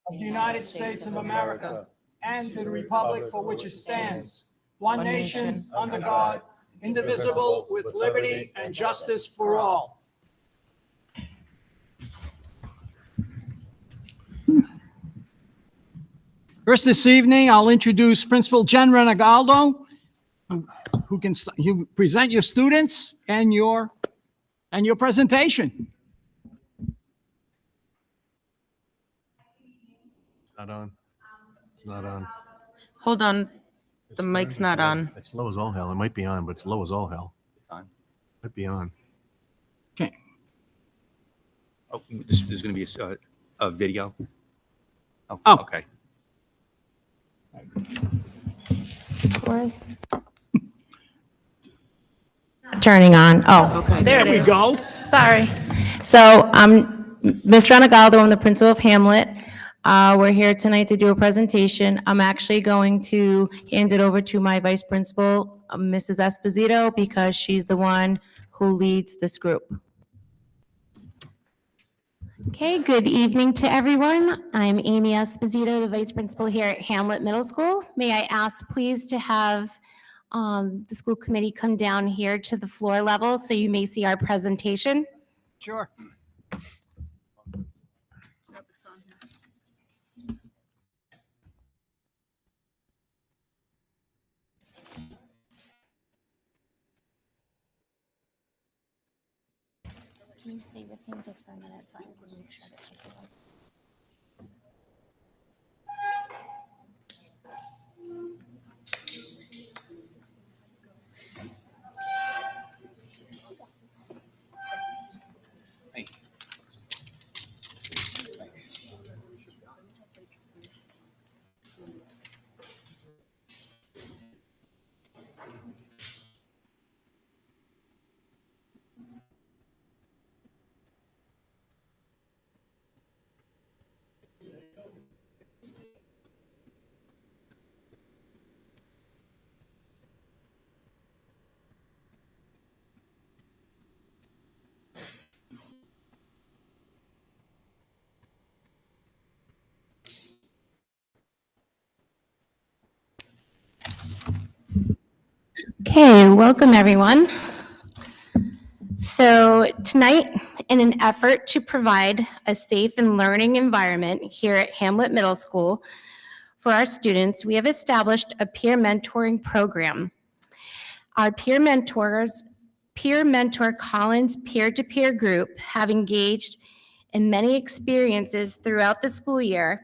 of the United States of America and to the republic for which it stands, one nation, under God, indivisible, with liberty and justice for all. First this evening, I'll introduce Principal Jen Renegaldo, who can present your students and your presentation. Not on. It's not on. Hold on. The mic's not on. It's low as all hell. It might be on, but it's low as all hell. It's on. Might be on. Okay. Oh, there's going to be a video. Oh, Oh. Okay. Turning on. Oh, Okay. there it There we is. go. Sorry. So I'm Ms. Renegaldo. I'm the principal of Hamlet. We're here tonight to do a presentation. I'm actually going to hand it over to my vice principal, Mrs. Esposito, because she's the one who leads this group. Okay, good evening to everyone. I'm Amy Esposito, the vice principal here at Hamlet Middle School. May I ask please to have the school committee come down here to the floor level so you may see our presentation. Sure. Can you stay with him just for a minute so I can make sure that she's on? Okay, welcome everyone. So tonight, in an effort to provide a safe and learning environment here at Hamlet Middle School for our students, we have established a peer mentoring program. Our peer mentor Collins peer-to-peer group have engaged in many experiences throughout the school year,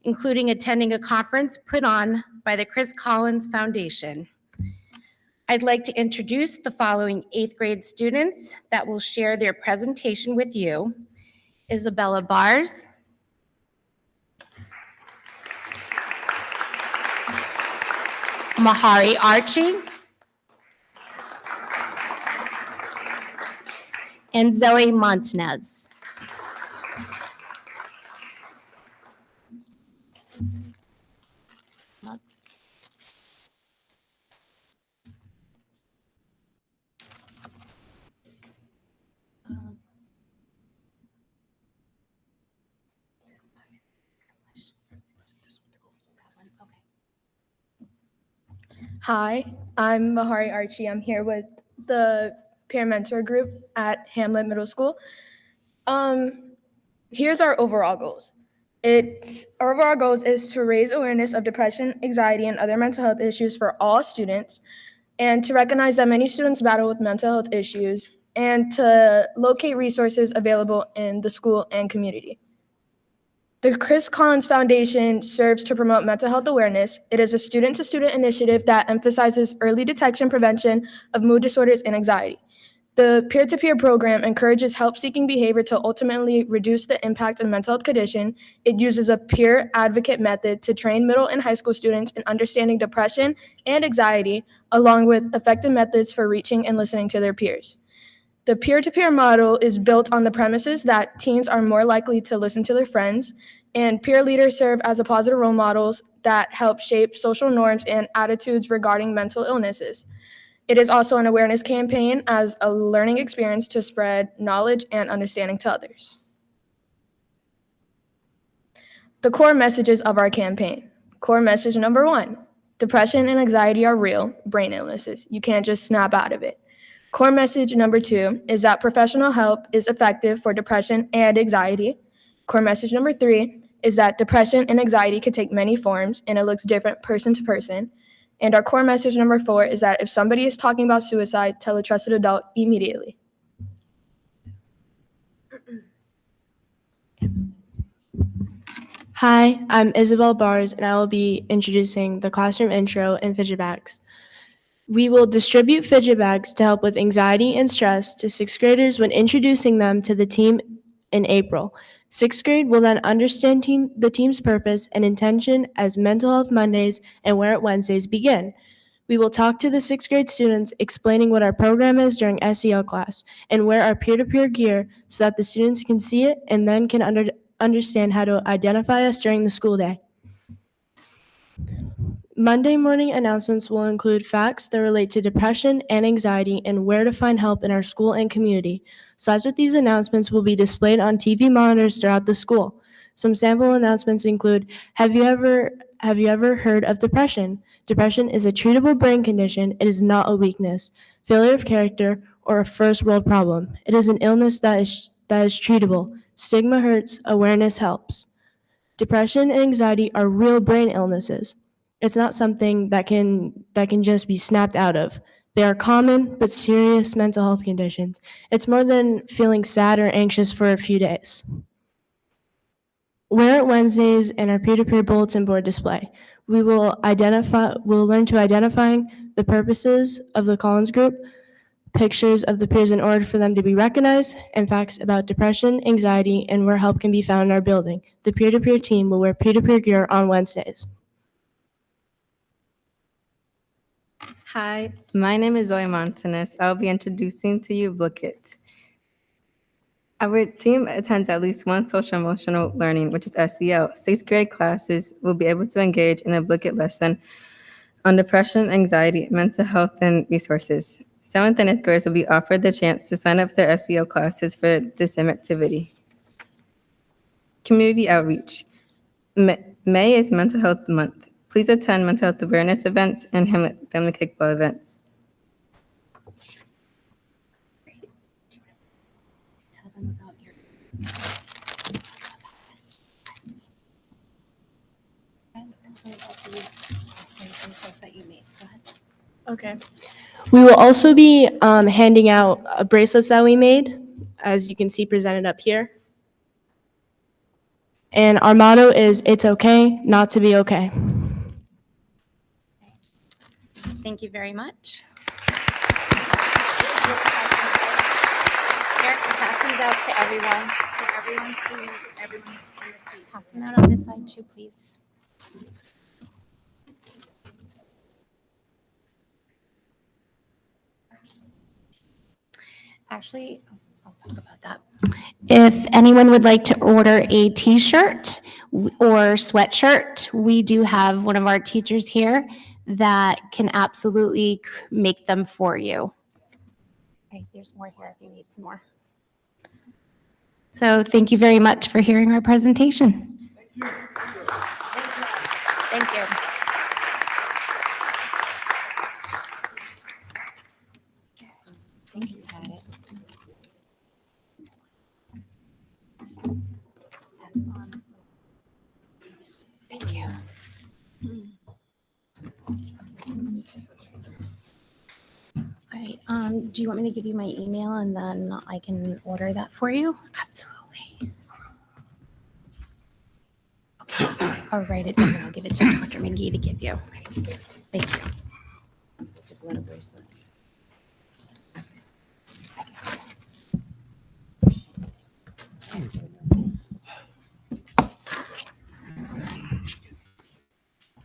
including attending a conference put on by the Chris Collins Foundation. I'd like to introduce the following 8th grade students that will share their presentation with you. Isabella Bars, Mahari Archie, and Zoe Montanez. Hi, I'm Mahari Archie. I'm here with the peer mentor group at Hamlet Middle School. Here's our overall goals. Our overall goals is to raise awareness of depression, anxiety, and other mental health issues for all students, and to recognize that many students battle with mental health issues, and to locate resources available in the school and community. The Chris Collins Foundation serves to promote mental health awareness. It is a student-to-student initiative that emphasizes early detection, prevention of mood disorders and anxiety. The peer-to-peer program encourages help-seeking behavior to ultimately reduce the impact of mental health condition. It uses a peer advocate method to train middle and high school students in understanding depression and anxiety, along with effective methods for reaching and listening to their peers. The peer-to-peer model is built on the premises that teens are more likely to listen to their friends, and peer leaders serve as a positive role models that help shape social norms and attitudes regarding mental illnesses. It is also an awareness campaign as a learning experience to spread knowledge and understanding to others. The core messages of our campaign. Core message number 1, depression and anxiety are real brain illnesses. You can't just snap out of it. Core message number 2 is that professional help is effective for depression and anxiety. Core message number 3 is that depression and anxiety can take many forms and it looks different person to person. And our core message number 4 is that if somebody is talking about suicide, tell a trusted adult immediately. Hi, I'm Isabel Bars, and I will be introducing the classroom intro and fidget bags. We will distribute fidget bags to help with anxiety and stress to 6th graders when introducing them to the team in April. 6th grade will then understand the team's purpose and intention as Mental Health Mondays and Wear It Wednesdays begin. We will talk to the 6th grade students explaining what our program is during SEL class and wear our peer-to-peer gear so that the students can see it and then can understand how to identify us during the school day. Monday morning announcements will include facts that relate to depression and anxiety and where to find help in our school and community. Slides with these announcements will be displayed on TV monitors throughout the school. Some sample announcements include, have you ever heard of depression? Depression is a treatable brain condition. It is not a weakness, failure of character, or a first world problem. It is an illness that is treatable. Stigma hurts, awareness helps. Depression and anxiety are real brain illnesses. It's not something that can just be snapped out of. They are common but serious mental health conditions. It's more than feeling sad or anxious for a few days. Wear It Wednesdays and our peer-to-peer bulletin board display. We'll learn to identifying the purposes of the Collins group, pictures of the peers in order for them to be recognized, and facts about depression, anxiety, and where help can be found in our building. The peer-to-peer team will wear peer-to-peer gear on Wednesdays. Hi, my name is Zoe Montanez. I'll be introducing to you Woonsocket. Our team attends at least one social emotional learning, which is SEL. 6th grade classes will be able to engage in a Woonsocket lesson on depression, anxiety, mental health, and resources. 7th and 8th graders will be offered the chance to sign up for their SEL classes for the same activity. Community outreach. May is Mental Health Month. Please attend mental health awareness events and family kickball events. Tell them about your that you made. Go ahead. Okay. We will also be handing out bracelets that we made, as you can see presented up here. And our motto is, it's okay not to be okay. Thank you very much. Eric, pass these out to everyone, so everyone in the seat. Pass them out on this side too, please. Actually, I'll talk about that. If anyone would like to order a t-shirt or sweatshirt, we do have one of our teachers here that can absolutely make them for you. Okay, there's more here if you need some more. So thank you very much for hearing our presentation. Thank you. Thank you. Got it. Thank you. All right, do you want me to give you my email and then I can order that for you? Absolutely. Okay, I'll write it down and I'll give it to Dr. McGee to give you. Okay. Thank you.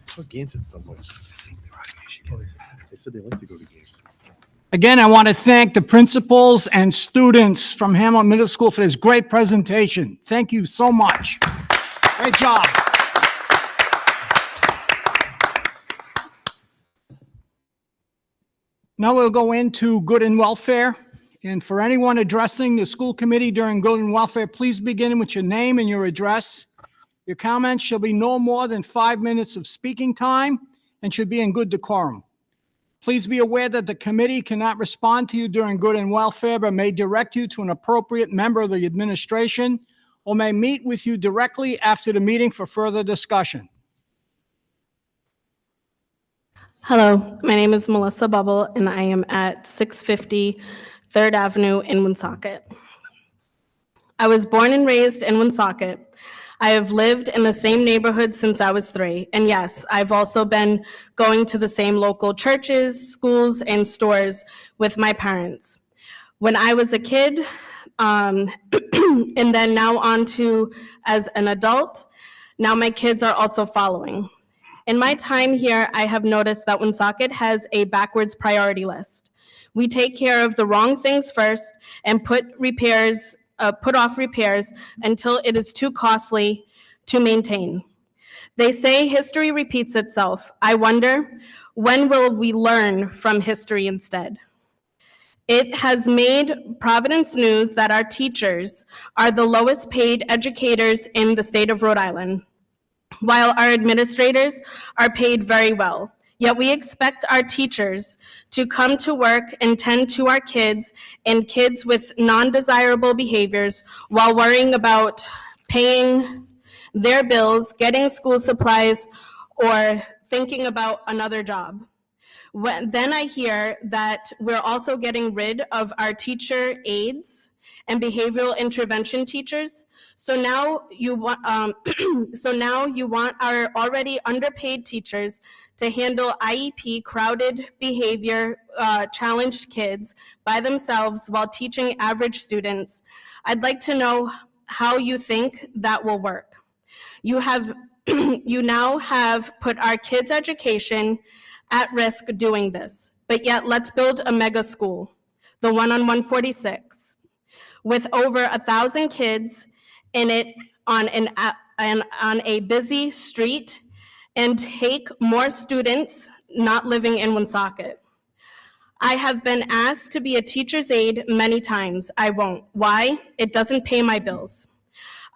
I saw games at some point. They said they like to go to games. Again, I want to thank the principals and students from Hamlet Middle School for this great presentation. Thank you so much. Great job. Now we'll go into good and welfare. And for anyone addressing the school committee during good and welfare, please begin with your name and your address. Your comments shall be no more than 5 minutes of speaking time and should be in good decorum. Please be aware that the committee cannot respond to you during good and welfare, but may direct you to an appropriate member of the administration or may meet with you directly after the meeting for further discussion. Hello, my name is Melissa Bubble, and I am at 650 3rd Avenue in Woonsocket. I was born and raised in Woonsocket. I have lived in the same neighborhood since I was 3, and yes, I've also been going to the same local churches, schools, and stores with my parents. When I was a kid, and then now on to as an adult, now my kids are also following. In my time here, I have noticed that Woonsocket has a backwards priority list. We take care of the wrong things first and put off repairs until it is too costly to maintain. They say history repeats itself. I wonder, when will we learn from history instead? It has made Providence news that our teachers are the lowest paid educators in the state of Rhode Island, while our administrators are paid very well. Yet we expect our teachers to come to work and tend to our kids and kids with non-desirable behaviors while worrying about paying their bills, getting school supplies, or thinking about another job. Then I hear that we're also getting rid of our teacher aides and behavioral intervention teachers. So now you want, our already underpaid teachers to handle IEP crowded behavior challenged kids by themselves while teaching average students. I'd like to know how you think that will work. You now have put our kids' education at risk doing this, but yet let's build a mega school, the one on 146. With over 1,000 kids in it on a busy street and take more students not living in Woonsocket. I have been asked to be a teacher's aide many times. I won't. Why? It doesn't pay my bills.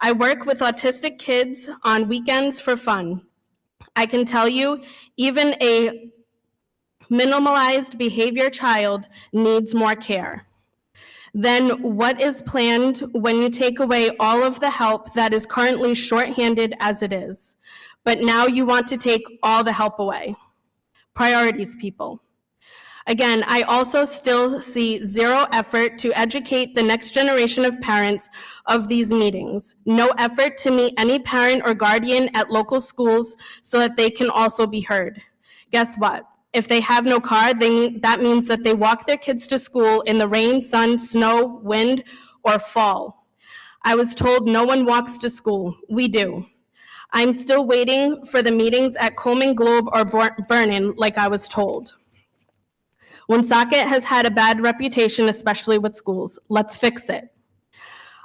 I work with autistic kids on weekends for fun. I can tell you, even a minimalized behavior child needs more care. Then what is planned when you take away all of the help that is currently shorthanded as it is, but now you want to take all the help away? Priorities, people. Again, I also still see zero effort to educate the next generation of parents of these meetings. No effort to meet any parent or guardian at local schools so that they can also be heard. Guess what? If they have no car, that means that they walk their kids to school in the rain, sun, snow, wind, or fall. I was told no one walks to school. We do. I'm still waiting for the meetings at Coleman Globe or Vernon, like I was told. Woonsocket has had a bad reputation, especially with schools. Let's fix it.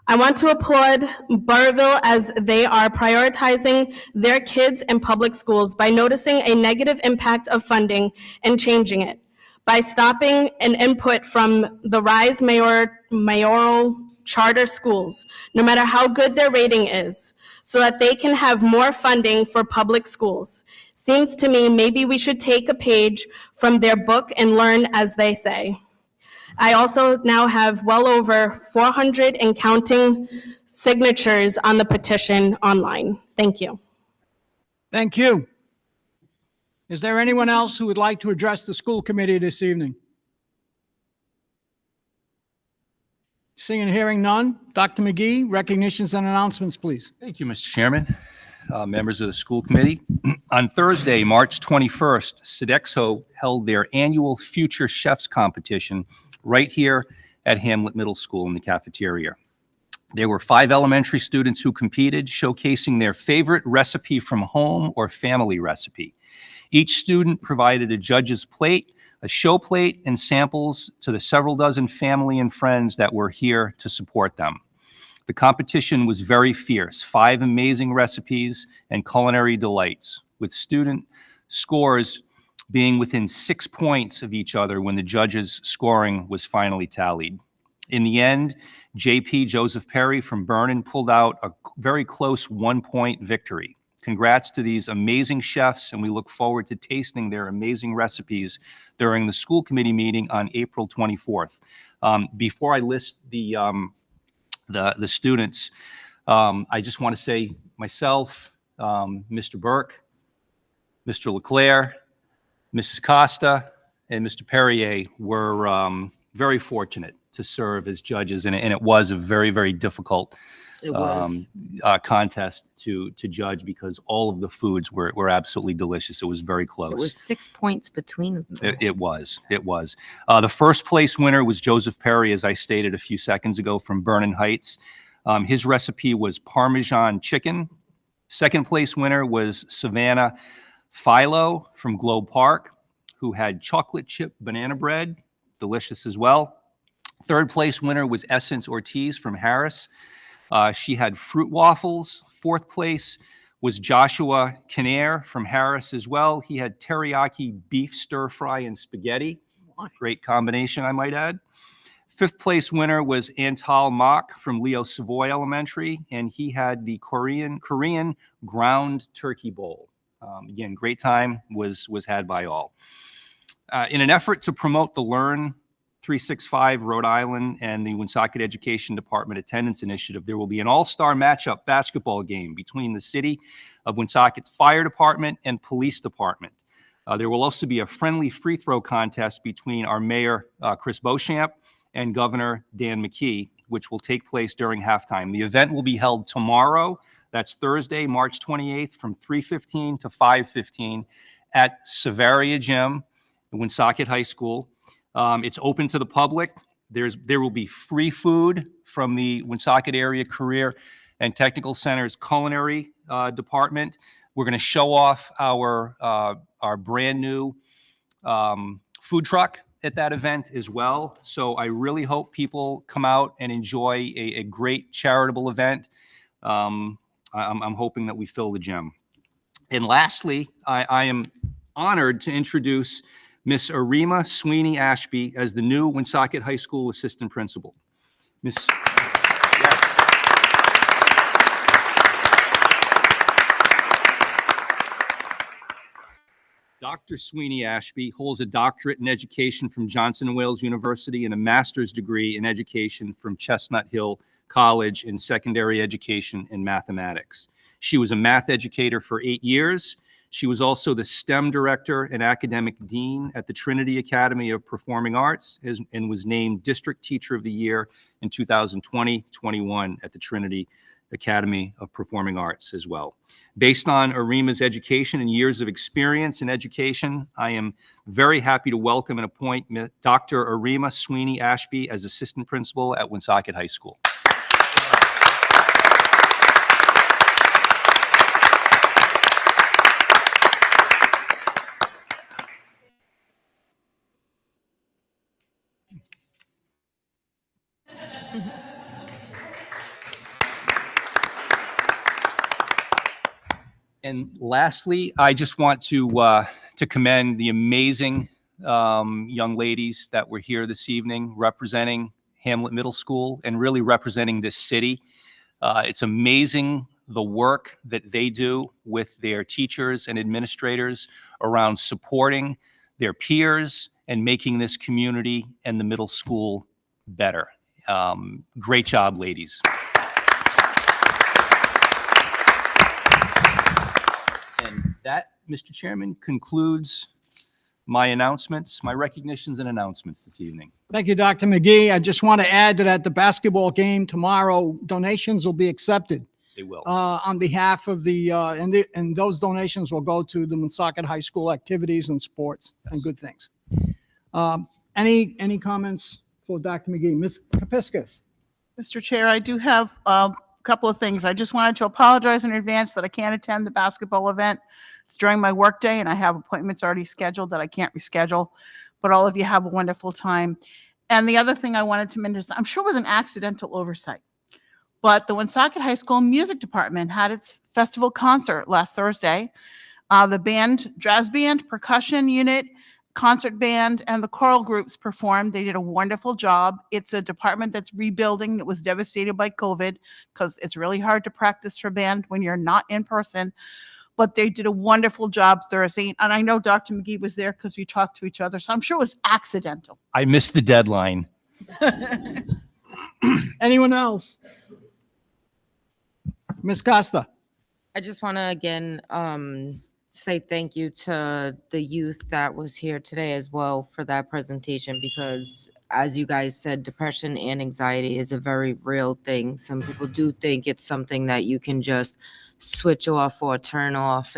I want to applaud Burrville as they are prioritizing their kids in public schools by noticing a negative impact of funding and changing it, by stopping an input from the Rise mayoral charter schools, no matter how good their rating is, so that they can have more funding for public schools. Seems to me maybe we should take a page from their book and learn as they say. I also now have well over 400 and counting signatures on the petition online. Thank you. Thank you. Is there anyone else who would like to address the school committee this evening? Seeing and hearing none. Dr. McGee, recognitions and announcements, please. Thank you, Mr. Chairman. Members of the school committee. On Thursday, March 21st, Sodexo held their annual Future Chefs competition right here at Hamlet Middle School in the cafeteria. There were 5 elementary students who competed, showcasing their favorite recipe from home or family recipe. Each student provided a judge's plate, a show plate, and samples to the several dozen family and friends that were here to support them. The competition was very fierce, 5 amazing recipes and culinary delights, with student scores being within 6 points of each other when the judges' scoring was finally tallied. In the end, JP Joseph Perry from Vernon pulled out a very close 1-point victory. Congrats to these amazing chefs, and we look forward to tasting their amazing recipes during the school committee meeting on April 24th. Before I list the students, I just want to say myself, Mr. Burke, Mr. Leclerc, Mrs. Costa, and Mr. Perrier were very fortunate to serve as judges, and it was a very, very difficult contest to judge because all of the foods were absolutely delicious. It was very close. It was 6 points between them. It was. The first place winner was Joseph Perry, as I stated a few seconds ago, from Vernon Heights. His recipe was Parmesan chicken. Second place winner was Savannah Philo from Globe Park, who had chocolate chip banana bread, delicious as well. Third place winner was Essence Ortiz from Harris. She had fruit waffles. Fourth place was Joshua Kinnair from Harris as well. He had teriyaki beef stir fry and spaghetti. Great combination, I might add. Fifth place winner was Antal Mock from Leo Savoy Elementary, and he had the Korean ground turkey bowl. Again, great time was had by all. In an effort to promote the Learn 365 Rhode Island and the Woonsocket Education Department Attendance Initiative, there will be an all-star matchup basketball game between the City of Woonsocket's Fire Department and Police Department. There will also be a friendly free throw contest between our Mayor, Chris Beauchamp, and Governor Dan McKee, which will take place during halftime. The event will be held tomorrow. That's Thursday, March 28th, from 3:15 to 5:15 at Savaria Gym, Woonsocket High School. It's open to the public. There will be free food from the Woonsocket Area Career and Technical Center's culinary department. We're going to show off our brand new food truck at that event as well. So I really hope people come out and enjoy a great charitable event. I'm hoping that we fill the gym. And lastly, I am honored to introduce Miss Arima Sweeney Ashby as the new Woonsocket High School Assistant Principal. Miss. Dr. Sweeney Ashby holds a doctorate in education from Johnson & Wales University and a master's degree in education from Chestnut Hill College in secondary education and mathematics. She was a math educator for 8 years. She was also the STEM director and academic dean at the Trinity Academy of Performing Arts and was named District Teacher of the Year in 2020-21 at the Trinity Academy of Performing Arts as well. Based on Arima's education and years of experience in education, I am very happy to welcome and appoint Dr. Arima Sweeney Ashby as Assistant Principal at Woonsocket High School. And lastly, I just want to commend the amazing young ladies that were here this evening representing Hamlet Middle School and really representing this city. It's amazing the work that they do with their teachers and administrators around supporting their peers and making this community and the middle school better. Great job, ladies. And that, Mr. Chairman, concludes my announcements, my recognitions and announcements this evening. Thank you, Dr. McGee. I just want to add that at the basketball game tomorrow, donations will be accepted. They will. On behalf of and those donations will go to the Woonsocket High School activities and sports and good things. Any comments for Dr. McGee? Ms. Kapiskas? Mr. Chair, I do have a couple of things. I just wanted to apologize in advance that I can't attend the basketball event. It's during my workday, and I have appointments already scheduled that I can't reschedule. But all of you have a wonderful time. And the other thing I wanted to mention, I'm sure it was an accidental oversight, but the Woonsocket High School Music Department had its festival concert last Thursday. The band, jazz band, percussion unit, concert band and the choral groups performed. They did a wonderful job. It's a department that's rebuilding that was devastated by COVID because it's really hard to practice for band when you're not in person. But they did a wonderful job Thursday. And I know Dr. McGee was there because we talked to each other. So I'm sure it was accidental. I missed the deadline. Anyone else? Ms. Costa? I just want to again say thank you to the youth that was here today as well for that presentation, because as you guys said, depression and anxiety is a very real thing. Some people do think it's something that you can just switch off or turn off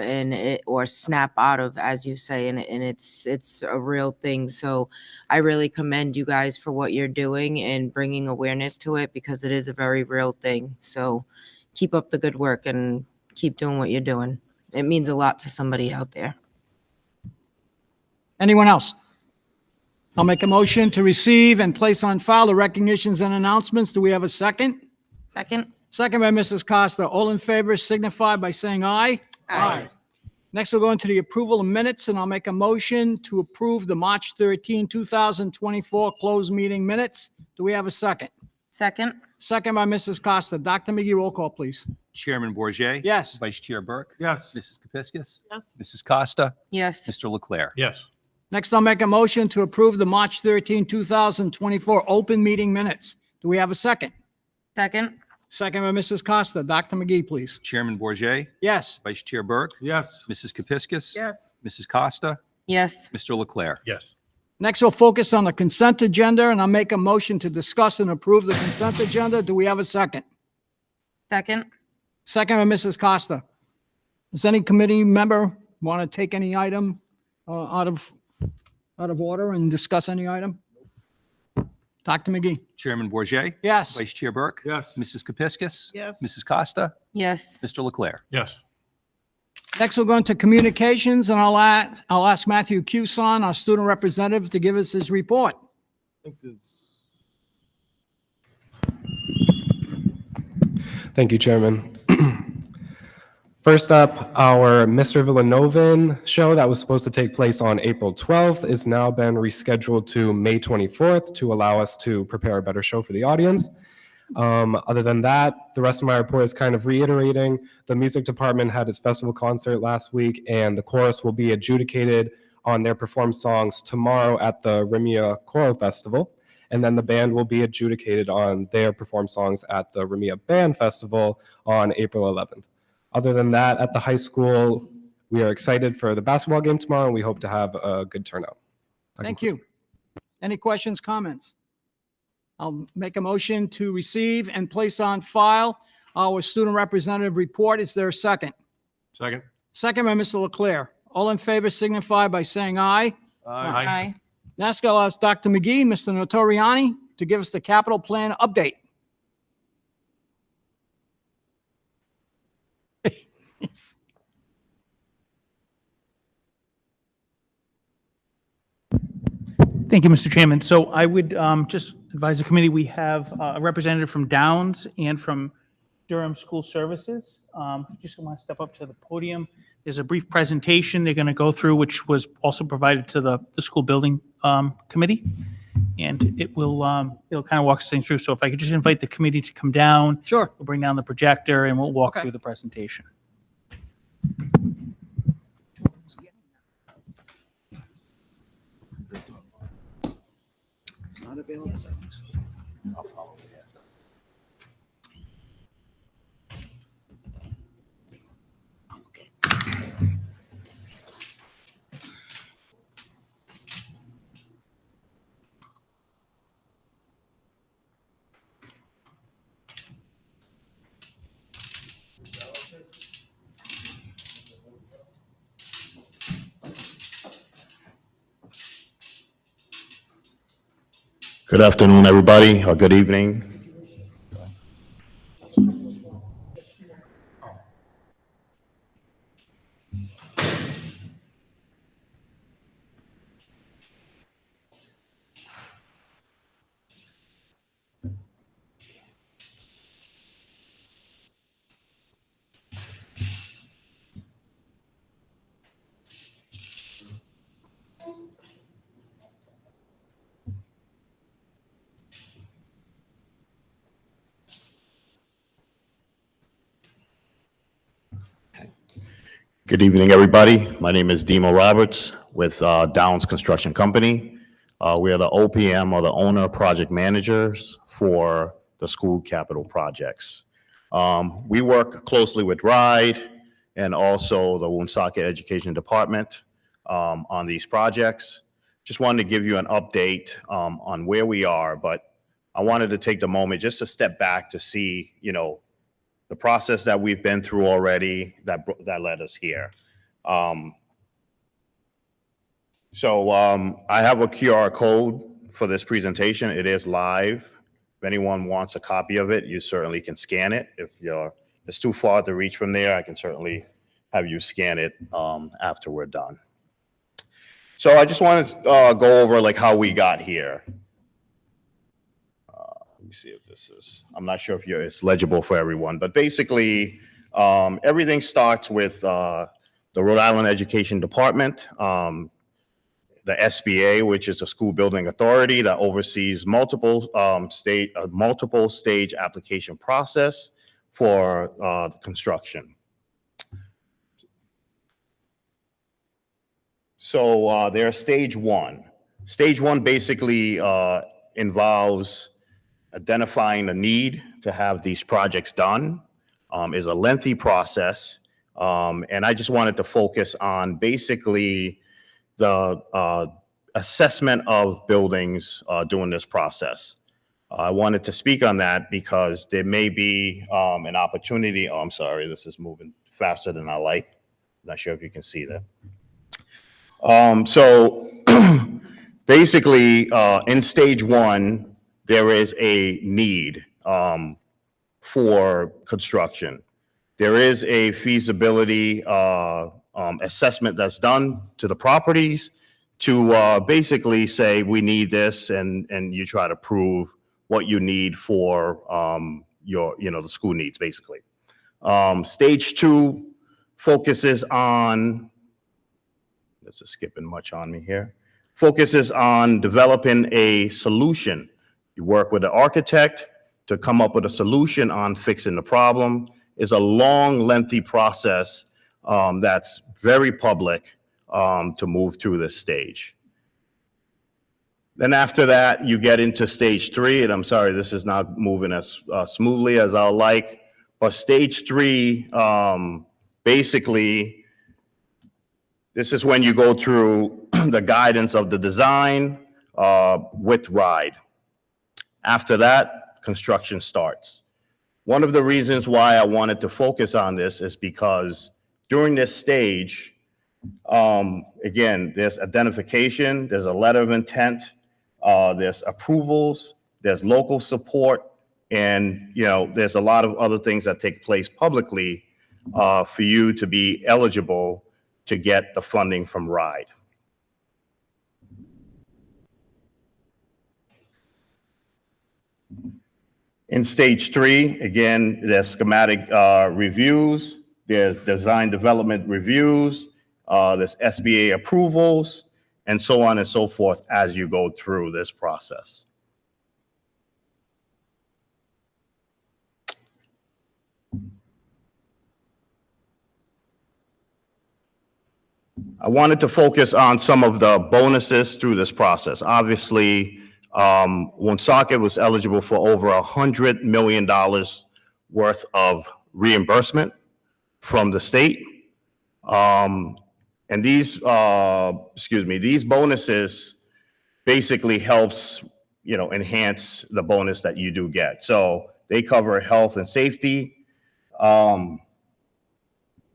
or snap out of, as you say, and it's a real thing. So I really commend you guys for what you're doing and bringing awareness to it, because it is a very real thing. So keep up the good work and keep doing what you're doing. It means a lot to somebody out there. Anyone else? I'll make a motion to receive and place on file the recognitions and announcements. Do we have a second? Second? Second by Mrs. Costa. All in favor signify by saying aye. Aye. Next, we'll go into the approval of minutes, and I'll make a motion to approve the March 13, 2024 closed meeting minutes. Do we have a second? Second? Second by Mrs. Costa. Dr. McGee, roll call, please. Chairman Bourget, Yes. Vice Chair Burke, Yes. Mrs. Kepiscus, Yes. Mrs. Costa, Yes. Mr. Leclerc. Yes. Next, I'll make a motion to approve the March 13, 2024 open meeting minutes. Do we have a second? Second? Second by Mrs. Costa. Dr. McGee, please. Chairman Bourget, Yes. Vice Chair Burke, Yes. Mrs. Kepiscus, Yes. Mrs. Costa, Yes. Mr. Leclerc. Yes. Next, we'll focus on the consent agenda, and I'll make a motion to discuss and approve the consent agenda. Do we have a second? Second? Second by Mrs. Costa. Does any committee member want to take any item out of order and discuss any item? Dr. McGee? Chairman Bourget, Yes. Vice Chair Burke, Yes. Mrs. Kepiscus, Yes. Mrs. Costa, Yes. Mr. Leclerc. Yes. Next, we'll go into communications, and I'll ask Matthew Cuson, our student representative, to give us his report. Thank you, Chairman. First up, our Mr. Villanovan show that was supposed to take place on April 12th is now been rescheduled to May 24th to allow us to prepare a better show for the audience. Other than that, the rest of my report is kind of reiterating. The music department had its festival concert last week, and the chorus will be adjudicated on their performed songs tomorrow at the Rimia Choral Festival. And then the band will be adjudicated on their performed songs at the Rimia Band Festival on April 11th. Other than that, at the high school, we are excited for the basketball game tomorrow, and we hope to have a good turnout. Thank you. Any questions, comments? I'll make a motion to receive and place on file our student representative report. Is there a second? Second. Second by Mr. Leclerc. All in favor signify by saying aye. Aye. Next, I'll ask Dr. McGee, Mr. Notoriani, to give us the capital plan update. Thank you, Mr. Chairman. So I would just advise the committee, we have a representative from Downs and from Durham School Services. Just want to step up to the podium. There's a brief presentation they're going to go through, which was also provided to the school building committee. And it'll kind of walk us through. So if I could just invite the committee to come down. Sure. We'll bring down the projector and we'll walk Okay. through the presentation. It's not available. Good afternoon, everybody, or good evening. Good evening, everybody. My name is Demo Roberts with Downs Construction Company. We are the OPM, or the owner project managers for the school capital projects. We work closely with RIDE and also the Woonsocket Education Department on these projects. Just wanted to give you an update on where we are, but I wanted to take the moment just to step back to see, the process that we've been through already that led us here. I have a QR code for this presentation. It is live. If anyone wants a copy of it, you certainly can scan it. If it's too far to reach from there, I can certainly have you scan it after we're done. So I just want to go over like how we got here. Let me see if this is, I'm not sure if it's legible for everyone, but basically everything starts with the Rhode Island Education Department, the SBA, which is the School Building Authority that oversees multiple stage application process for the construction. So there's stage one. Stage one basically involves identifying the need to have these projects done. Is a lengthy process. And I just wanted to focus on basically the assessment of buildings during this process. I wanted to speak on that because there may be an opportunity. Oh, I'm sorry, this is moving faster than I like. Not sure if you can see that. So basically in stage one, there is a need for construction. There is a feasibility assessment that's done to the properties to basically say we need this, and you try to prove what you need for the school needs basically. Stage two focuses on, this is skipping much on me here, focuses on developing a solution. You work with the architect to come up with a solution on fixing the problem. Is a long, lengthy process that's very public to move through this stage. Then after that, you get into stage three, and I'm sorry, this is not moving as smoothly as I like, but stage three, basically, this is when you go through the guidance of the design with RIDE. After that, construction starts. One of the reasons why I wanted to focus on this is because during this stage, again, there's identification, there's a letter of intent, there's approvals, there's local support, and there's a lot of other things that take place publicly for you to be eligible to get the funding from RIDE. In stage three, again, there's schematic reviews, there's design development reviews, there's SBA approvals, and so on and so forth as you go through this process. I wanted to focus on some of the bonuses through this process. Obviously, Woonsocket was eligible for over $100 million worth of reimbursement from the state. And these bonuses basically helps, enhance the bonus that you do get. So they cover health and safety. But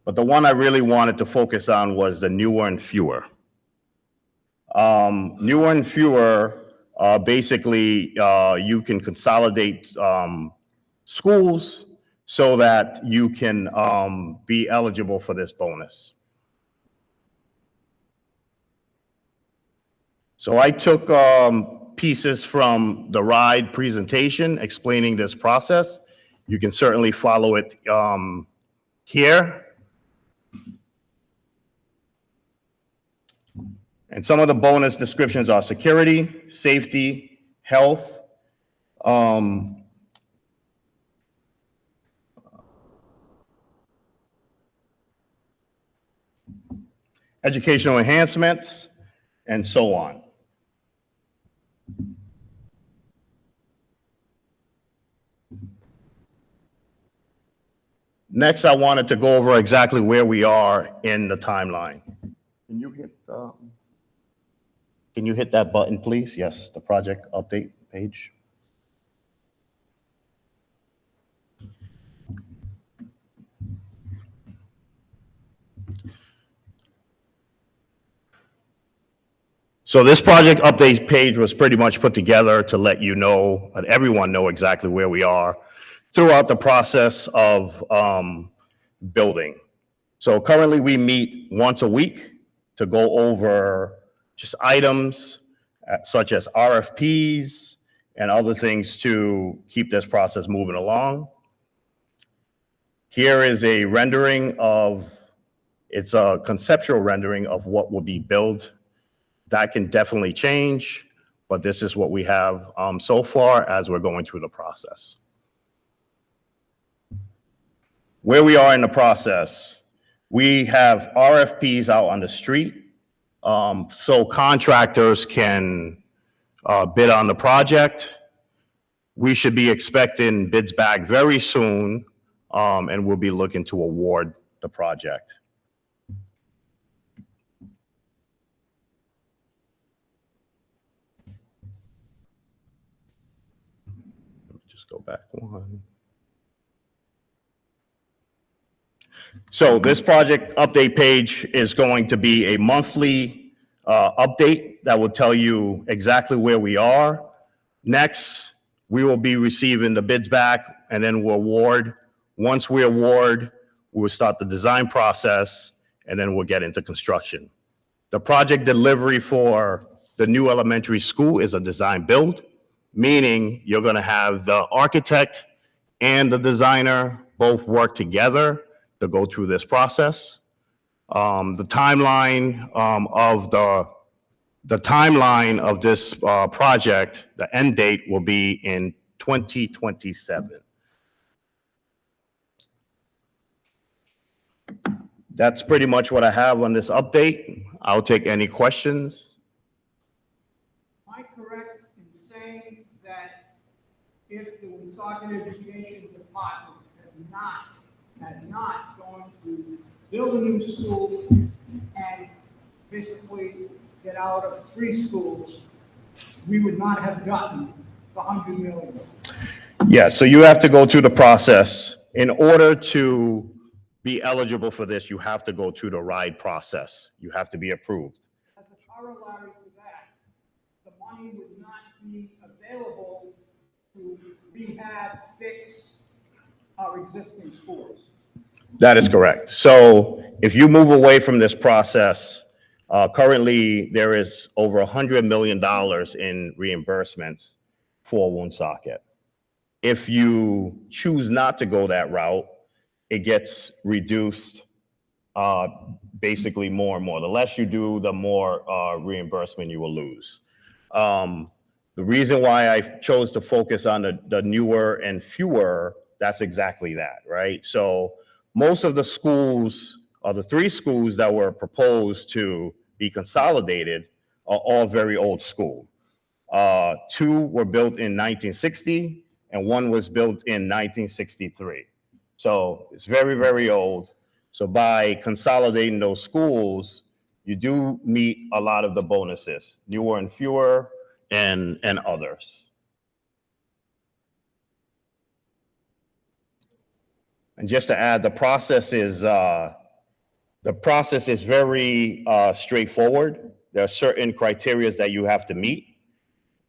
the one I really wanted to focus on was the newer and fewer. Newer and fewer, basically, you can consolidate schools so that you can be eligible for this bonus. So I took pieces from the RIDE presentation explaining this process. You can certainly follow it here. And some of the bonus descriptions are security, safety, health. educational enhancements, and so on. Next, I wanted to go over exactly where we are in the timeline. Can you hit that button, please? Yes, the project update page. So this project update page was pretty much put together to let you know, let everyone know exactly where we are throughout the process of building. So currently we meet once a week to go over just items such as RFPs and other things to keep this process moving along. Here is a rendering of, it's a conceptual rendering of what will be built. That can definitely change, but this is what we have so far as we're going through the process. Where we are in the process, we have RFPs out on the street, so contractors can bid on the project. We should be expecting bids back very soon, and we'll be looking to award the project. Just go back one. So this project update page is going to be a monthly update that will tell you exactly where we are. Next, we will be receiving the bids back and then we'll award. Once we award, we'll start the design process and then we'll get into construction. The project delivery for the new elementary school is a design build, meaning you're going to have the architect and the designer both work together to go through this process. The timeline of this project, the end date will be in 2027. That's pretty much what I have on this update. I'll take any questions. Am I correct in saying that if the Woonsocket Education Department had not gone to build a new school and basically get out of 3 schools, we would not have gotten the $100 million? Yeah, so you have to go through the process. In order to be eligible for this, you have to go through the RIDE process. You have to be approved. As a corollary to that, the money would not be available to rehab, fix our existing schools. That is correct. So if you move away from this process, currently there is over $100 million in reimbursements for Woonsocket. If you choose not to go that route, it gets reduced basically more and more. The less you do, the more reimbursement you will lose. The reason why I chose to focus on the newer and fewer, that's exactly that, right? So most of the schools, or the 3 schools that were proposed to be consolidated, are all very old school. 2 were built in 1960 and 1 was built in 1963. So it's very, very old. So by consolidating those schools, you do meet a lot of the bonuses, newer and fewer and others. And just to add, the process is very straightforward. There are certain criteria that you have to meet.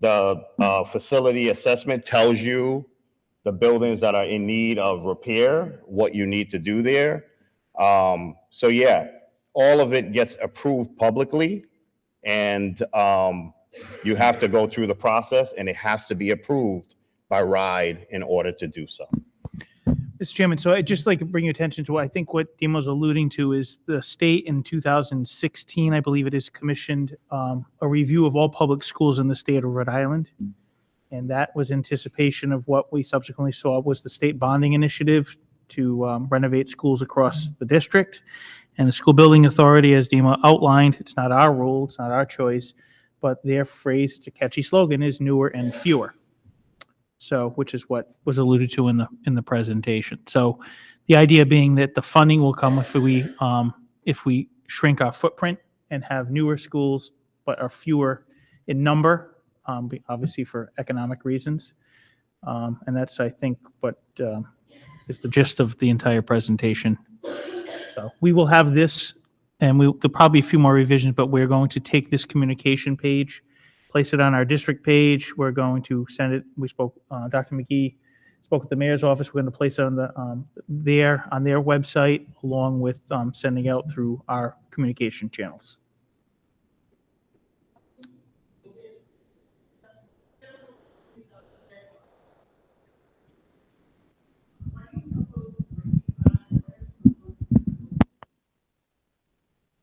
The facility assessment tells you the buildings that are in need of repair, what you need to do there. So yeah, all of it gets approved publicly, and you have to go through the process, and it has to be approved by RIDE in order to do so. Mr. Chairman, so I'd just like to bring your attention to, I think what Dimo's alluding to is the state in 2016, I believe it is, commissioned a review of all public schools in the state of Rhode Island. And that was anticipation of what we subsequently saw was the state bonding initiative to renovate schools across the district. And the school building authority, as Dima outlined, it's not our rule, it's not our choice, but their phrase, it's a catchy slogan, is newer and fewer. So, which is what was alluded to in the presentation. So the idea being that the funding will come if we shrink our footprint and have newer schools, but are fewer in number, obviously for economic reasons. And that's, I think, what is the gist of the entire presentation. So we will have this, and there'll probably be a few more revisions, but we're going to take this communication page, place it on our district page. We're going to send it. We spoke, Dr. McGee spoke with the mayor's office. We're going to place it on on their website, along with sending out through our communication channels.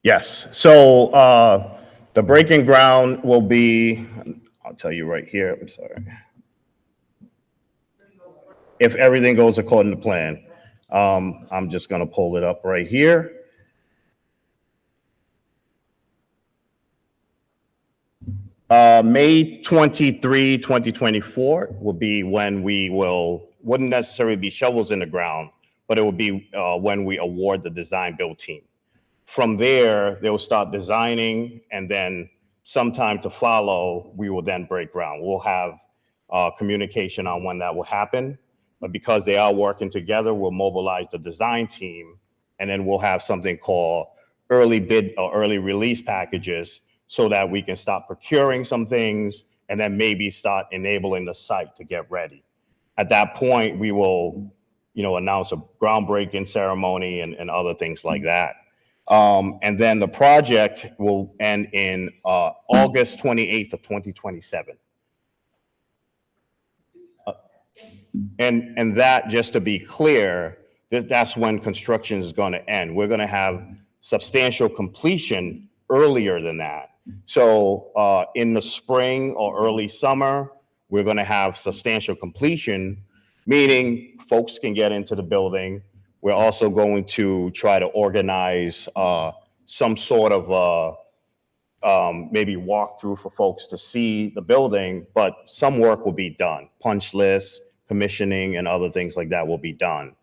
Yes. So the breaking ground will be, I'll tell you right here, I'm sorry. If everything goes according to plan, I'm just going to pull it up right here. May 23, 2024 will be when wouldn't necessarily be shovels in the ground, but it will be when we award the design build team. From there, they'll start designing, and then sometime to follow, we will then break ground. We'll have communication on when that will happen, but because they are working together, we'll mobilize the design team, and then we'll have something called early bid or early release packages so that we can start procuring some things and then maybe start enabling the site to get ready. At that point, we will, announce a groundbreaking ceremony and other things like that. And then the project will end in August 28th of 2027. And that, just to be clear, that's when construction is going to end. We're going to have substantial completion earlier than that. So in the spring or early summer, we're going to have substantial completion, meaning folks can get into the building. We're also going to try to organize some sort of maybe walkthrough for folks to see the building, but some work will be done. Punch lists, commissioning, and other things like that will be done.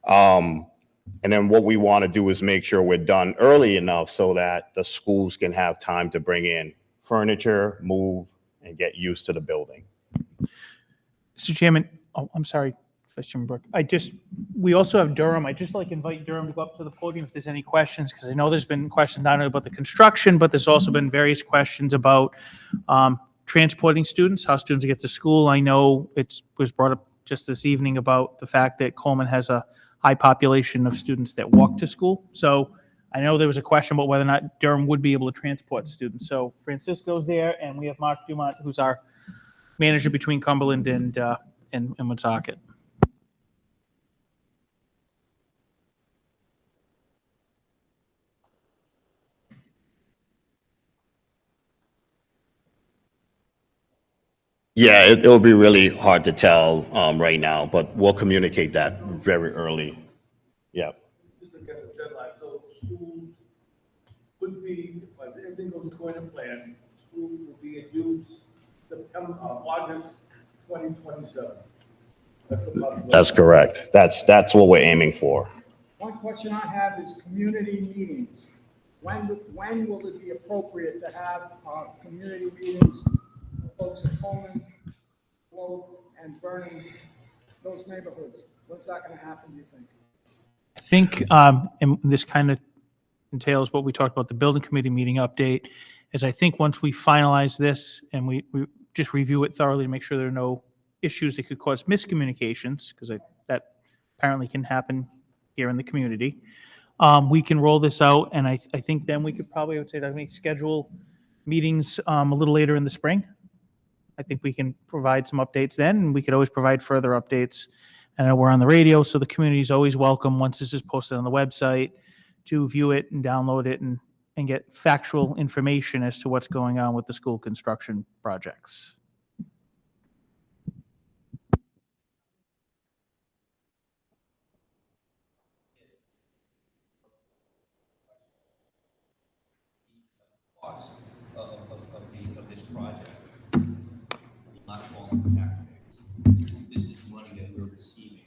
And then what we want to do is make sure we're done early enough so that the schools can have time to bring in furniture, move, and get used to the building. Mr. Chairman, I'm sorry, Vice Chairman Brooke. We also have Durham. I'd just like to invite Durham to go up to the podium if there's any questions, because I know there's been questions not only about the construction, but there's also been various questions about transporting students, how students get to school. I know it was brought up just this evening about the fact that Coleman has a high population of students that walk to school. So I know there was a question about whether or not Durham would be able to transport students. So Francisco's there, and we have Mark Dumont, who's our manager between Cumberland and Woonsocket. Yeah, it'll be really hard to tell right now, but we'll communicate that very early. Yeah. Just to get a deadline, so schools would be, if everything goes according to plan, schools will be in use August 2027. That's correct. That's what we're aiming for. One question I have is community meetings. When will it be appropriate to have community meetings for folks at Coleman, Globe, and Vernon, those neighborhoods? When's that going to happen, do you think? I think, and this kind of entails what we talked about, the building committee meeting update, is I think once we finalize this and we just review it thoroughly to make sure there are no issues that could cause miscommunications, because that apparently can happen here in the community, we can roll this out, and I think then we could probably, I would say, that we schedule meetings a little later in the spring. I think we can provide some updates then, and we could always provide further updates. And we're on the radio, so the community is always welcome, once this is posted on the website, to view it and download it and get factual information as to what's going on with the school construction projects. project will not fall on the taxpayers. This is money that we're receiving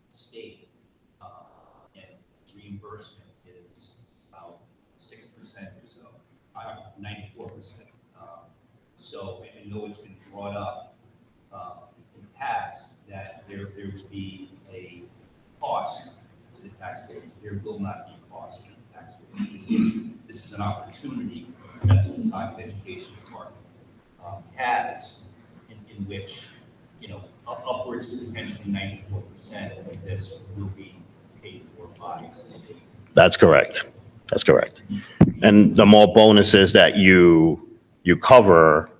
state, and reimbursement is about 6% or so, 94%. So I know it's been brought up in the past that there would be a cost to the taxpayers. There will not be a cost to the taxpayers. This is an opportunity that the Woonsocket Education Department has in which, upwards to potentially 94% of this will be paid for by the state. That's correct. That's correct. And the more bonuses that you cover,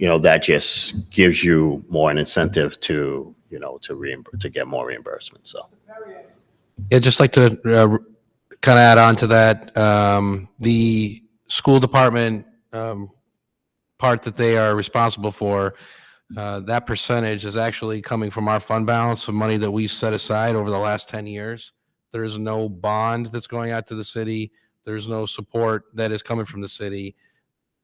that just gives you more an incentive to, to get more reimbursement. So. Yeah, just like to kind of add on to that. The school department part that they are responsible for, that percentage is actually coming from our fund balance of money that we've set aside over the last 10 years. There is no bond that's going out to the city. There's no support that is coming from the city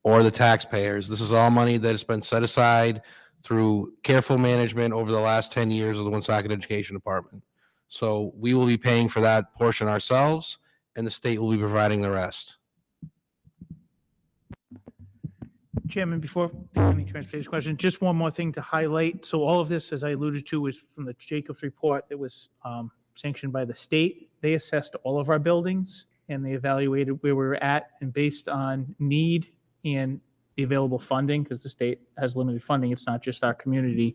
or the taxpayers. This is all money that has been set aside through careful management over the last 10 years of the Woonsocket Education Department. So we will be paying for that portion ourselves, and the state will be providing the rest. Chairman, before any transportation question, just one more thing to highlight. So all of this, as I alluded to, is from the Jacobs report that was sanctioned by the state. They assessed all of our buildings and they evaluated where we were at, and based on need and the available funding, because the state has limited funding, it's not just our community.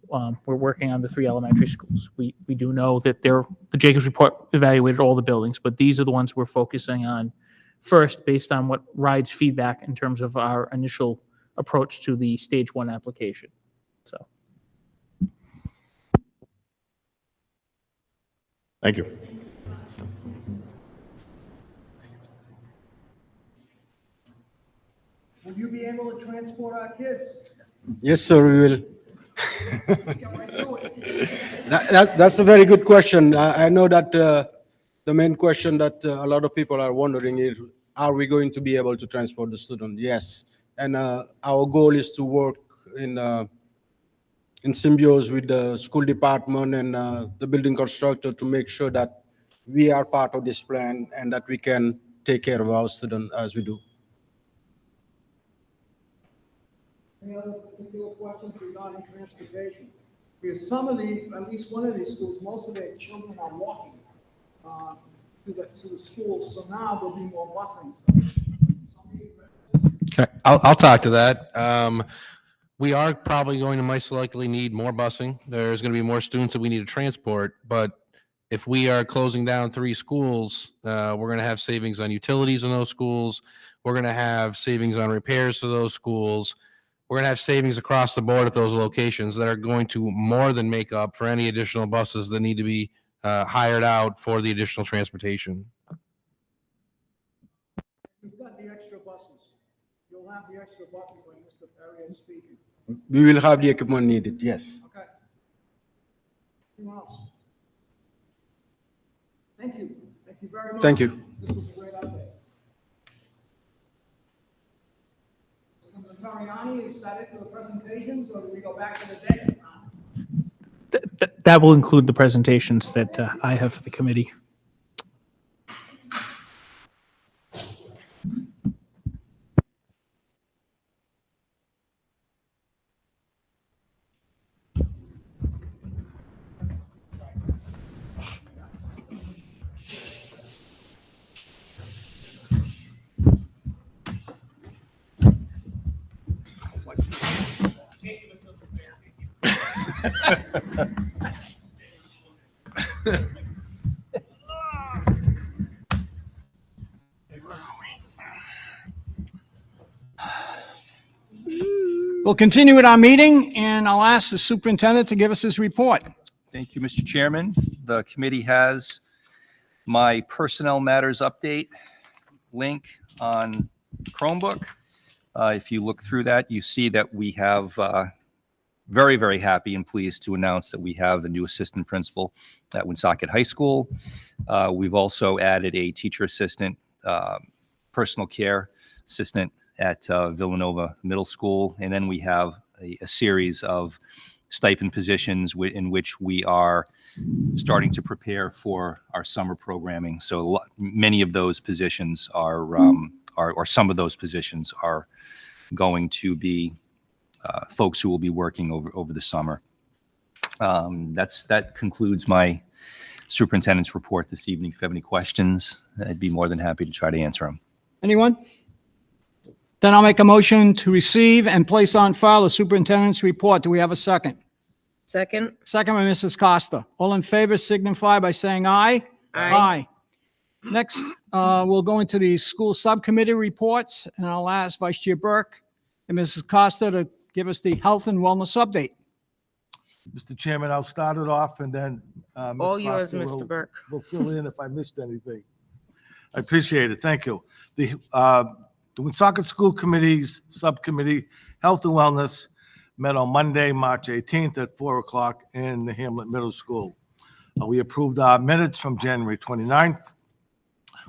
We're working on the 3 elementary schools. We do know that the Jacobs report evaluated all the buildings, but these are the ones we're focusing on first, based on what RIDE's feedback in terms of our initial approach to the stage 1 application. So. Thank you. Will you be able to transport our kids? Yes, sir, we will. That's a very good question. I know that the main question that a lot of people are wondering is, are we going to be able to transport the student? Yes. And our goal is to work in symbiosis with the school department and the building constructor to make sure that we are part of this plan and that we can take care of our students as we do. Any other particular questions regarding transportation? Because some of at least one of these schools, most of their children are walking to the school, so now there'll be more busing. I'll talk to that. We are probably going to most likely need more busing. There's going to be more students that we need to transport, but if we are closing down 3 schools, we're going to have savings on utilities in those schools. We're going to have savings on repairs to those schools. We're going to have savings across the board at those locations that are going to more than make up for any additional buses that need to be hired out for the additional transportation. You've got the extra buses. You'll have the extra buses like Mr. Perry is speaking. We will have the equipment needed, yes. Okay. Anyone else? Thank you. Thank you very much. Thank you. This is a great update. Mr. Mariani, is that it for the presentations, or do we go back to the dais now? That will include the presentations that I have for the committee. We'll continue with our meeting, and I'll ask the superintendent to give us his report. Thank you, Mr. Chairman. The committee has my personnel matters update link on Chromebook. If you look through that, you see that we have very, very happy and pleased to announce that we have a new assistant principal at Woonsocket High School. We've also added a teacher assistant, personal care assistant at Villanova Middle School. And then we have a series of stipend positions in which we are starting to prepare for our summer programming. So many of those positions are, or some of those positions are going to be folks who will be working over the summer. That concludes my superintendent's report this evening. If you have any questions, I'd be more than happy to try to answer them. Anyone? Then I'll make a motion to receive and place on file the superintendent's report. Do we have a second? Second? Second by Mrs. Costa. All in favor signify by saying aye. Aye. Next, we'll go into the school subcommittee reports, and I'll ask Vice Chair Burke and Mrs. Costa to give us the health and wellness update. Mr. Chairman, I'll start it off and then Ms. All yours, Costa Mr. Burke. will fill in if I missed anything. I appreciate it. Thank you. The Woonsocket School Committee's Subcommittee, Health and Wellness, met on Monday, March 18th at 4 o'clock in the Hamlet Middle School. We approved our minutes from January 29th.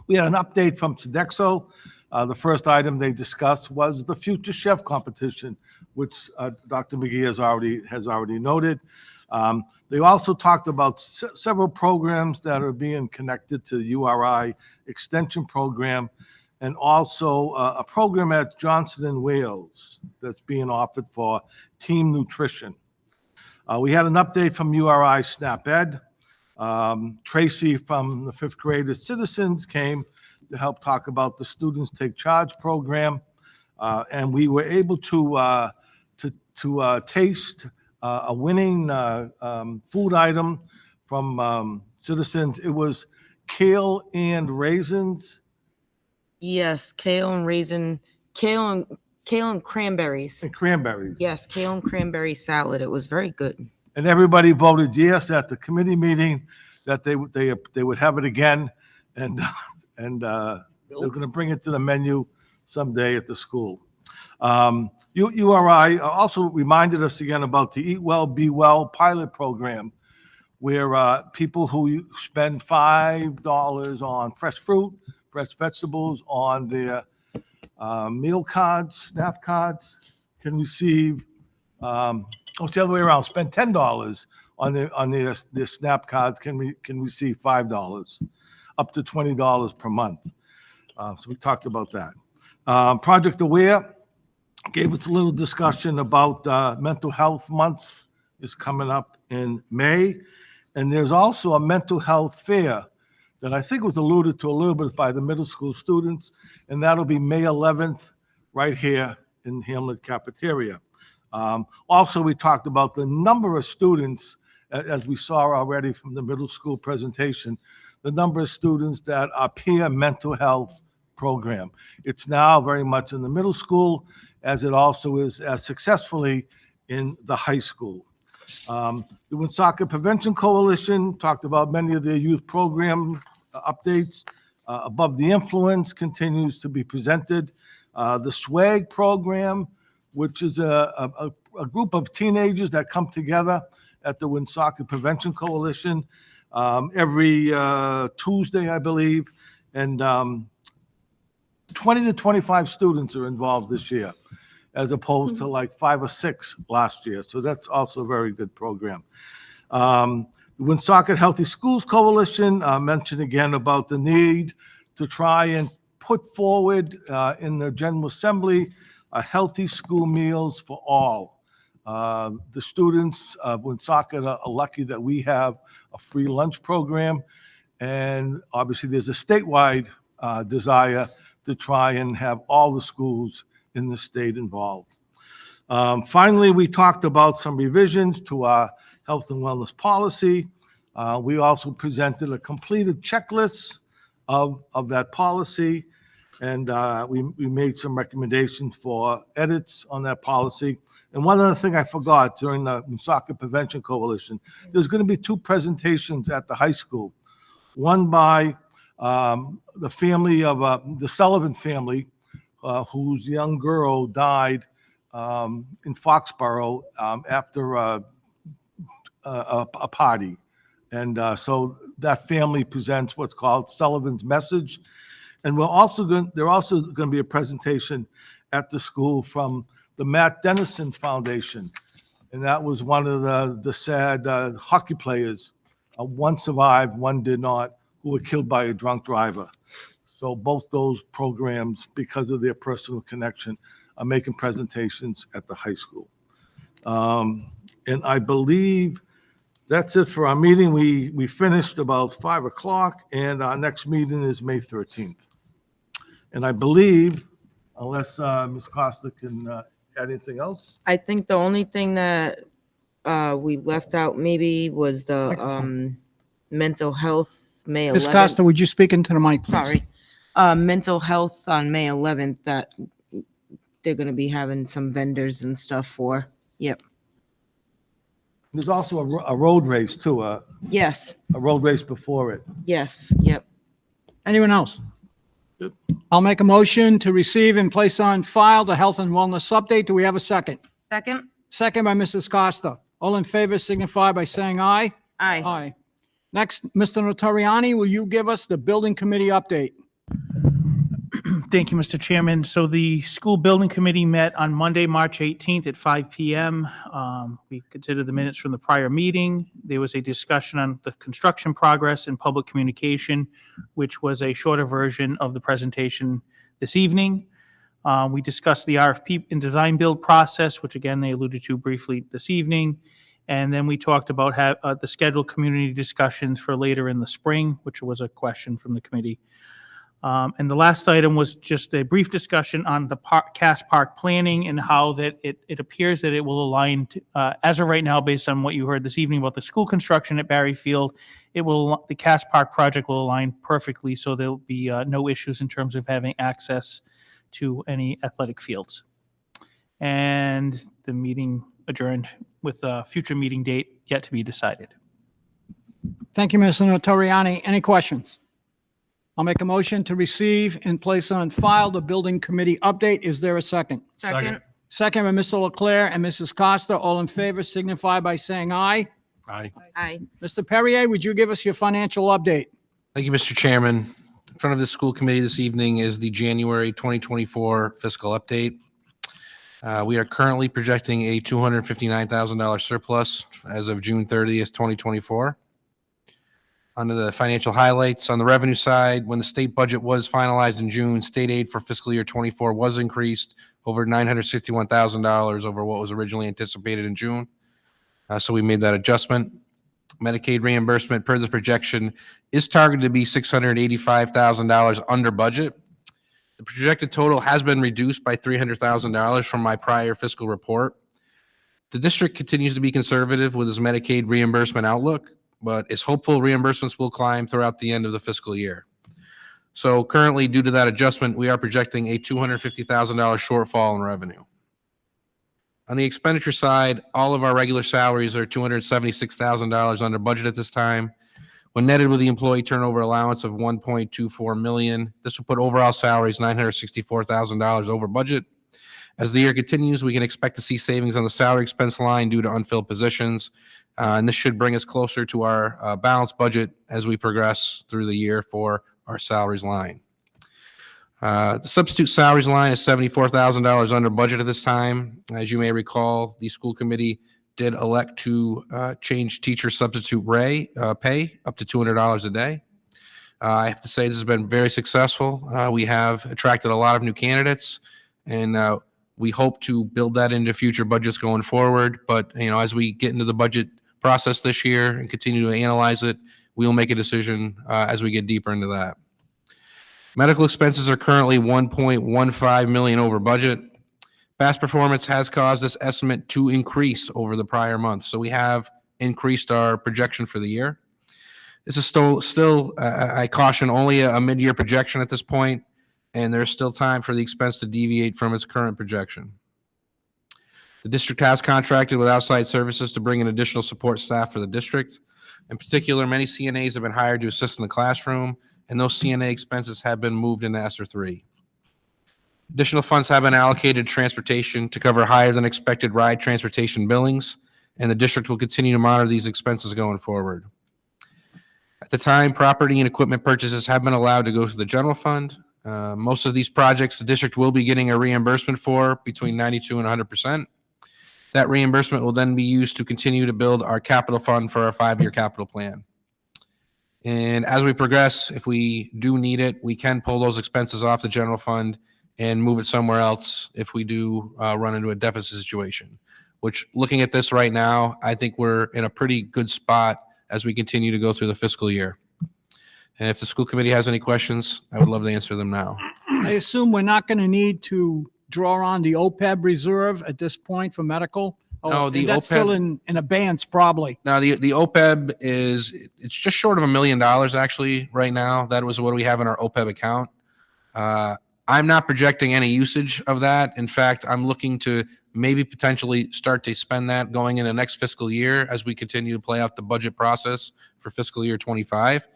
We had an update from Sodexo. The first item they discussed was the Future Chef competition, which Dr. McGee has already noted. They also talked about several programs that are being connected to the URI extension program, and also a program at Johnson and Wales that's being offered for team nutrition. We had an update from URI Snap Ed. Tracy from the 5th grade at Citizens came to help talk about the Students Take Charge program. And we were able to taste a winning food item from Citizens. It was kale and raisins. Yes, kale and cranberries. And cranberries. Yes, kale and cranberry salad. It was very good. And everybody voted yes at the committee meeting that they would have it again, and they're going to bring it to the menu someday at the school. URI also reminded us again about the Eat Well, Be Well pilot program, where people who spend $5 on fresh fruit, fresh vegetables on their meal cards, SNAP cards, can receive, it's the other way around, spend $10 on their SNAP cards can receive $5, up to $20 per month. So we talked about that. Project Aware gave us a little discussion about Mental Health Month is coming up in May. And there's also a mental health fair that I think was alluded to a little bit by the middle school students, and that'll be May 11th right here in Hamlet Cafeteria. Also, we talked about the number of students, as we saw already from the middle school presentation, the number of students that are peer mental health program. It's now very much in the middle school, as it also is as successfully in the high school. The Woonsocket Prevention Coalition talked about many of their youth program updates. Above the Influence continues to be presented. The SWAG program, which is a group of teenagers that come together at the Woonsocket Prevention Coalition every Tuesday, I believe, and 20 to 25 students are involved this year, as opposed to like 5 or 6 last year. So that's also a very good program. The Woonsocket Healthy Schools Coalition mentioned again about the need to try and put forward in the General Assembly healthy school meals for all. The students of Woonsocket are lucky that we have a free lunch program. And obviously there's a statewide desire to try and have all the schools in the state involved. Finally, we talked about some revisions to our health and wellness policy. We also presented a completed checklist of that policy, and we made some recommendations for edits on that policy. And one other thing I forgot during the Woonsocket Prevention Coalition, there's going to be 2 presentations at the high school. One by the family of the Sullivan family, whose young girl died in Foxborough after a party. And so that family presents what's called Sullivan's Message. And they're also going to be a presentation at the school from the Matt Dennison Foundation. And that was one of the sad hockey players. One survived, one did not, who were killed by a drunk driver. So both those programs, because of their personal connection, are making presentations at the high school. And I believe that's it for our meeting. We finished about 5 o'clock, and our next meeting is May 13th. And I believe, unless Ms. Costa can add anything else? I think the only thing that we left out maybe was the mental health, May Ms. 11th. Costa, would you speak into the mic, please? Sorry. Mental health on May 11th that they're going to be having some vendors and stuff for. Yep. There's also a road race, too, Yes. a road race before it. Yes. Yep. Anyone else? I'll make a motion to receive and place on file the health and wellness update. Do we have a second? Second? Second by Mrs. Costa. All in favor signify by saying aye. Aye. Aye. Next, Mr. Notoriani, will you give us the building committee update? Thank you, Mr. Chairman. So the school building committee met on Monday, March 18th at 5 p.m. We considered the minutes from the prior meeting. There was a discussion on the construction progress and public communication, which was a shorter version of the presentation this evening. We discussed the RFP and design build process, which again, they alluded to briefly this evening. And then we talked about the scheduled community discussions for later in the spring, which was a question from the committee. And the last item was just a brief discussion on the Cass Park planning and how that it appears that it will align, as of right now, based on what you heard this evening about the school construction at Barry Field, the Cass Park project will align perfectly, so there'll be no issues in terms of having access to any athletic fields. And the meeting adjourned with a future meeting date yet to be decided. Thank you, Mr. Notoriani. Any questions? I'll make a motion to receive and place on file the building committee update. Is there a second? Second. Second by Mr. Leclerc and Mrs. Costa. All in favor signify by saying aye. Aye. Aye. Mr. Perrier, would you give us your financial update? Thank you, Mr. Chairman. In front of the school committee this evening is the January 2024 fiscal update. We are currently projecting a $259,000 surplus as of June 30th, 2024. Under the financial highlights, on the revenue side, when the state budget was finalized in June, state aid for fiscal year 24 was increased over $961,000 over what was originally anticipated in June. So we made that adjustment. Medicaid reimbursement per the projection is targeted to be $685,000 under budget. The projected total has been reduced by $300,000 from my prior fiscal report. The district continues to be conservative with its Medicaid reimbursement outlook, but is hopeful reimbursements will climb throughout the end of the fiscal year. So currently, due to that adjustment, we are projecting a $250,000 shortfall in revenue. On the expenditure side, all of our regular salaries are $276,000 under budget at this time. When netted with the employee turnover allowance of $1.24 million, this will put overall salaries $964,000 over budget. As the year continues, we can expect to see savings on the salary expense line due to unfilled positions, and this should bring us closer to our balanced budget as we progress through the year for our salaries line. The substitute salaries line is $74,000 under budget at this time. As you may recall, the school committee did elect to change teacher substitute pay up to $200 a day. I have to say this has been very successful. We have attracted a lot of new candidates, and we hope to build that into future budgets going forward. But as we get into the budget process this year and continue to analyze it, we'll make a decision as we get deeper into that. Medical expenses are currently $1.15 million over budget. Past performance has caused this estimate to increase over the prior month, so we have increased our projection for the year. This is still I caution, only a mid-year projection at this point, and there's still time for the expense to deviate from its current projection. The district has contracted with outside services to bring in additional support staff for the district. In particular, many CNAs have been hired to assist in the classroom, and those CNA expenses have been moved into ESSER 3. Additional funds have been allocated to transportation to cover higher than expected ride transportation billings, and the district will continue to monitor these expenses going forward. At the time, property and equipment purchases have been allowed to go to the general fund. Most of these projects, the district will be getting a reimbursement for between 92 and 100%. That reimbursement will then be used to continue to build our capital fund for our 5-year capital plan. And as we progress, if we do need it, we can pull those expenses off the general fund and move it somewhere else if we do run into a deficit situation, which, looking at this right now, I think we're in a pretty good spot as we continue to go through the fiscal year. And if the school committee has any questions, I would love to answer them now. I assume we're not going to need to draw on the OPEB reserve at this point for medical? No, Oh, the that's still OPEB in abeyance, probably. Now, the OPEB it's just short of $1 million actually right now. That was what we have in our OPEB account. I'm not projecting any usage of that. In fact, I'm looking to maybe potentially start to spend that going into next fiscal year as we continue to play out the budget process for fiscal year 25.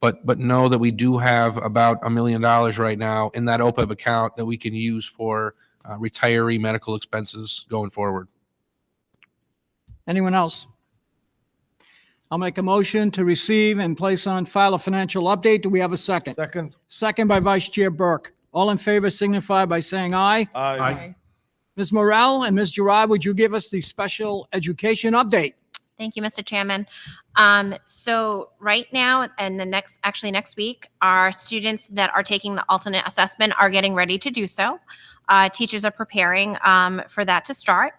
But know that we do have about $1 million right now in that OPEB account that we can use for retiree medical expenses going forward. Anyone else? I'll make a motion to receive and place on file a financial update. Do we have a second? Second. Second by Vice Chair Burke. All in favor signify by saying aye. Aye. Ms. Morel and Ms. Gerard, would you give us the special education update? Thank you, Mr. Chairman. So right now and next week, our students that are taking the alternate assessment are getting ready to do so. Teachers are preparing for that to start.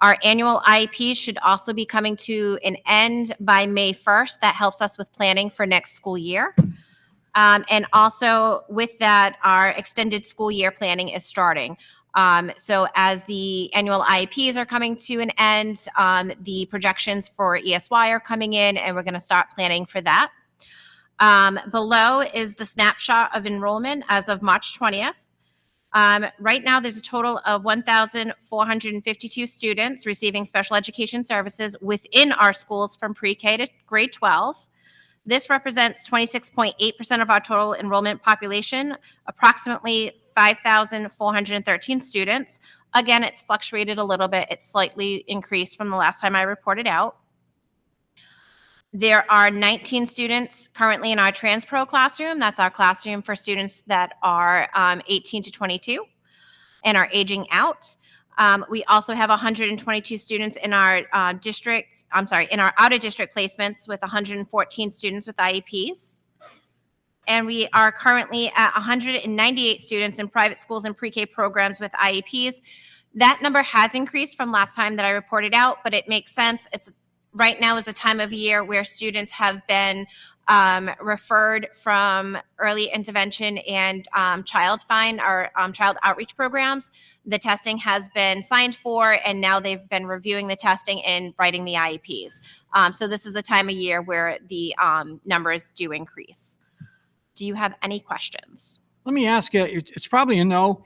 Our annual IEP should also be coming to an end by May 1st. That helps us with planning for next school year. And also with that, our extended school year planning is starting. So as the annual IEPs are coming to an end, the projections for ESY are coming in, and we're going to start planning for that. Below is the snapshot of enrollment as of March 20th. Right now, there's a total of 1,452 students receiving special education services within our schools from pre-K to grade 12. This represents 26.8% of our total enrollment population, approximately 5,413 students. Again, it's fluctuated a little bit. It's slightly increased from the last time I reported out. There are 19 students currently in our TransPro classroom. That's our classroom for students that are 18 to 22 and are aging out. We also have 122 students in our in our out-of-district placements with 114 students with IEPs. And we are currently at 198 students in private schools and pre-K programs with IEPs. That number has increased from last time that I reported out, but it makes sense. Right now is the time of year where students have been referred from early intervention and child find or child outreach programs. The testing has been signed for, and now they've been reviewing the testing and writing the IEPs. So this is the time of year where the numbers do increase. Do you have any questions? Let me ask you, it's probably a no.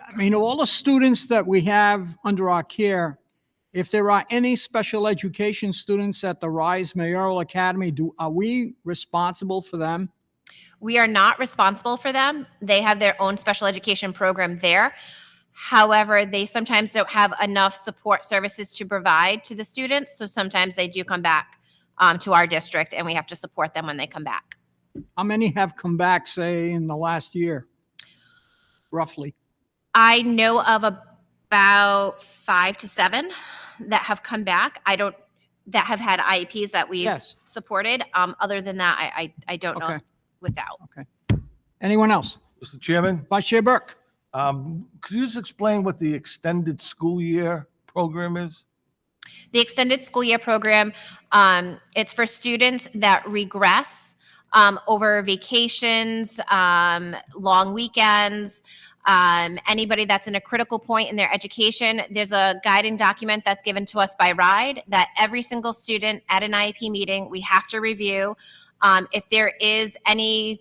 I mean, all the students that we have under our care, if there are any special education students at the Rise Mayoral Academy, are we responsible for them? We are not responsible for them. They have their own special education program there. However, they sometimes don't have enough support services to provide to the students. So sometimes they do come back to our district, and we have to support them when they come back. How many have come back, say, in the last year, roughly? I know of about 5 to 7 that have come back. That have had IEPs that we've supported. Other than that, I don't know without. Okay. Anyone else? Mr. Chairman? Vice Chair Burke. Could you just explain what the extended school year program is? The extended school year program, it's for students that regress over vacations, long weekends, anybody that's in a critical point in their education. There's a guiding document that's given to us by RIDE that every single student at an IEP meeting, we have to review. If there is any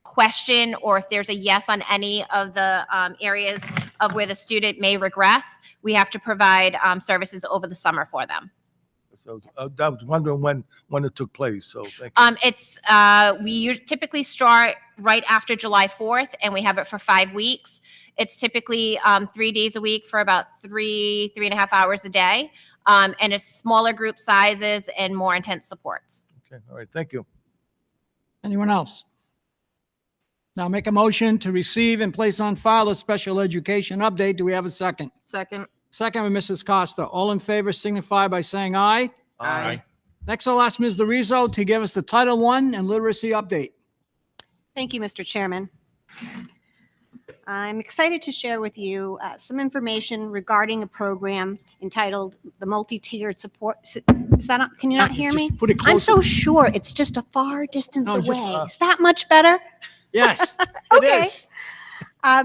question or if there's a yes on any of the areas of where the student may regress, we have to provide services over the summer for them. So I was wondering when it took place. So thank you. We typically start right after July 4th, and we have it for 5 weeks. It's typically 3 days a week for about 3.5 hours a day, and it's smaller group sizes and more intense supports. Okay, all right, thank you. Anyone else? Now make a motion to receive and place on file a special education update. Do we have a second? Second. Second by Mrs. Costa. All in favor signify by saying aye. Aye. Next, I'll ask Ms. DeRiso to give us the Title I and literacy update. Thank you, Mr. Chairman. I'm excited to share with you some information regarding a program entitled the Multi-Tiered Support. Is that not, can you not hear me? Just put it I'm closer. so sure it's just a far distance No, just, away. Is that much better? Yes, Okay. it is. I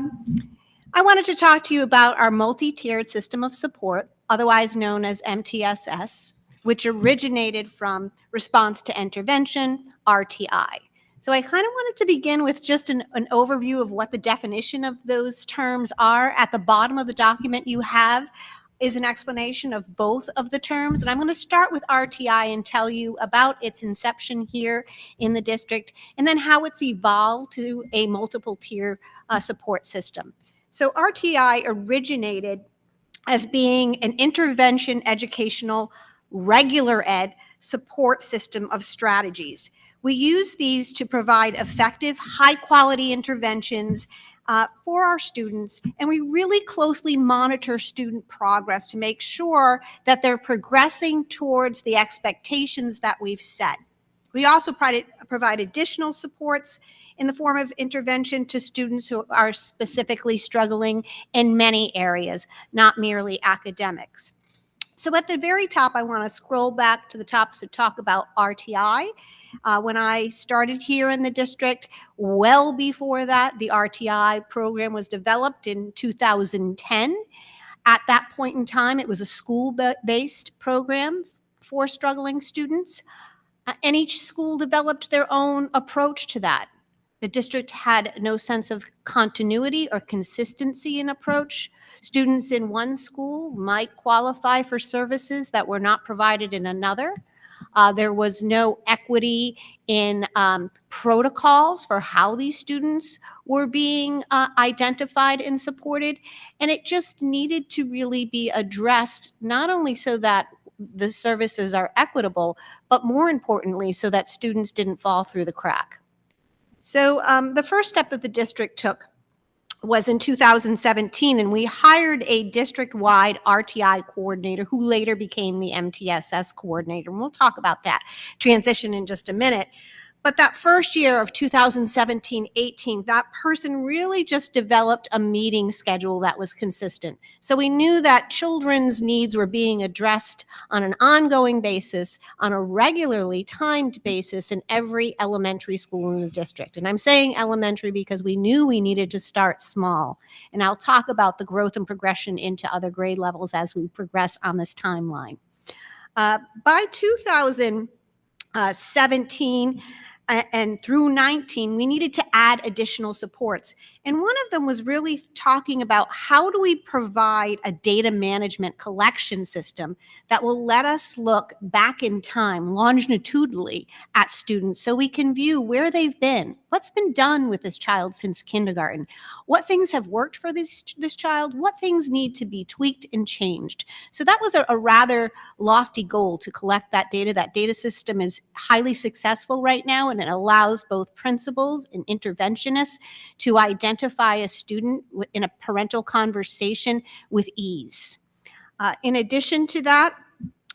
wanted to talk to you about our multi-tiered system of support, otherwise known as MTSS, which originated from response to intervention, RTI. So I kind of wanted to begin with just an overview of what the definition of those terms are. At the bottom of the document you have is an explanation of both of the terms. And I'm going to start with RTI and tell you about its inception here in the district, and then how it's evolved to a multiple tier support system. So RTI originated as being an intervention educational regular ed support system of strategies. We use these to provide effective, high-quality interventions for our students, and we really closely monitor student progress to make sure that they're progressing towards the expectations that we've set. We also provide additional supports in the form of intervention to students who are specifically struggling in many areas, not merely academics. So at the very top, I want to scroll back to the top to talk about RTI. When I started here in the district, well before that, the RTI program was developed in 2010. At that point in time, it was a school-based program for struggling students, and each school developed their own approach to that. The district had no sense of continuity or consistency in approach. Students in one school might qualify for services that were not provided in another. There was no equity in protocols for how these students were being identified and supported. And it just needed to really be addressed, not only so that the services are equitable, but more importantly, so that students didn't fall through the crack. So the first step that the district took was in 2017, and we hired a district-wide RTI coordinator who later became the MTSS coordinator, and we'll talk about that transition in just a minute. But that first year of 2017-18, that person really just developed a meeting schedule that was consistent. So we knew that children's needs were being addressed on an ongoing basis, on a regularly timed basis in every elementary school in the district. And I'm saying elementary because we knew we needed to start small. And I'll talk about the growth and progression into other grade levels as we progress on this timeline. By 2017, and through 19, we needed to add additional supports. And one of them was really talking about how do we provide a data management collection system that will let us look back in time longitudinally at students so we can view where they've been, what's been done with this child since kindergarten, what things have worked for this child, what things need to be tweaked and changed. So that was a rather lofty goal to collect that data. That data system is highly successful right now, and it allows both principals and interventionists to identify a student in a parental conversation with ease. In addition to that,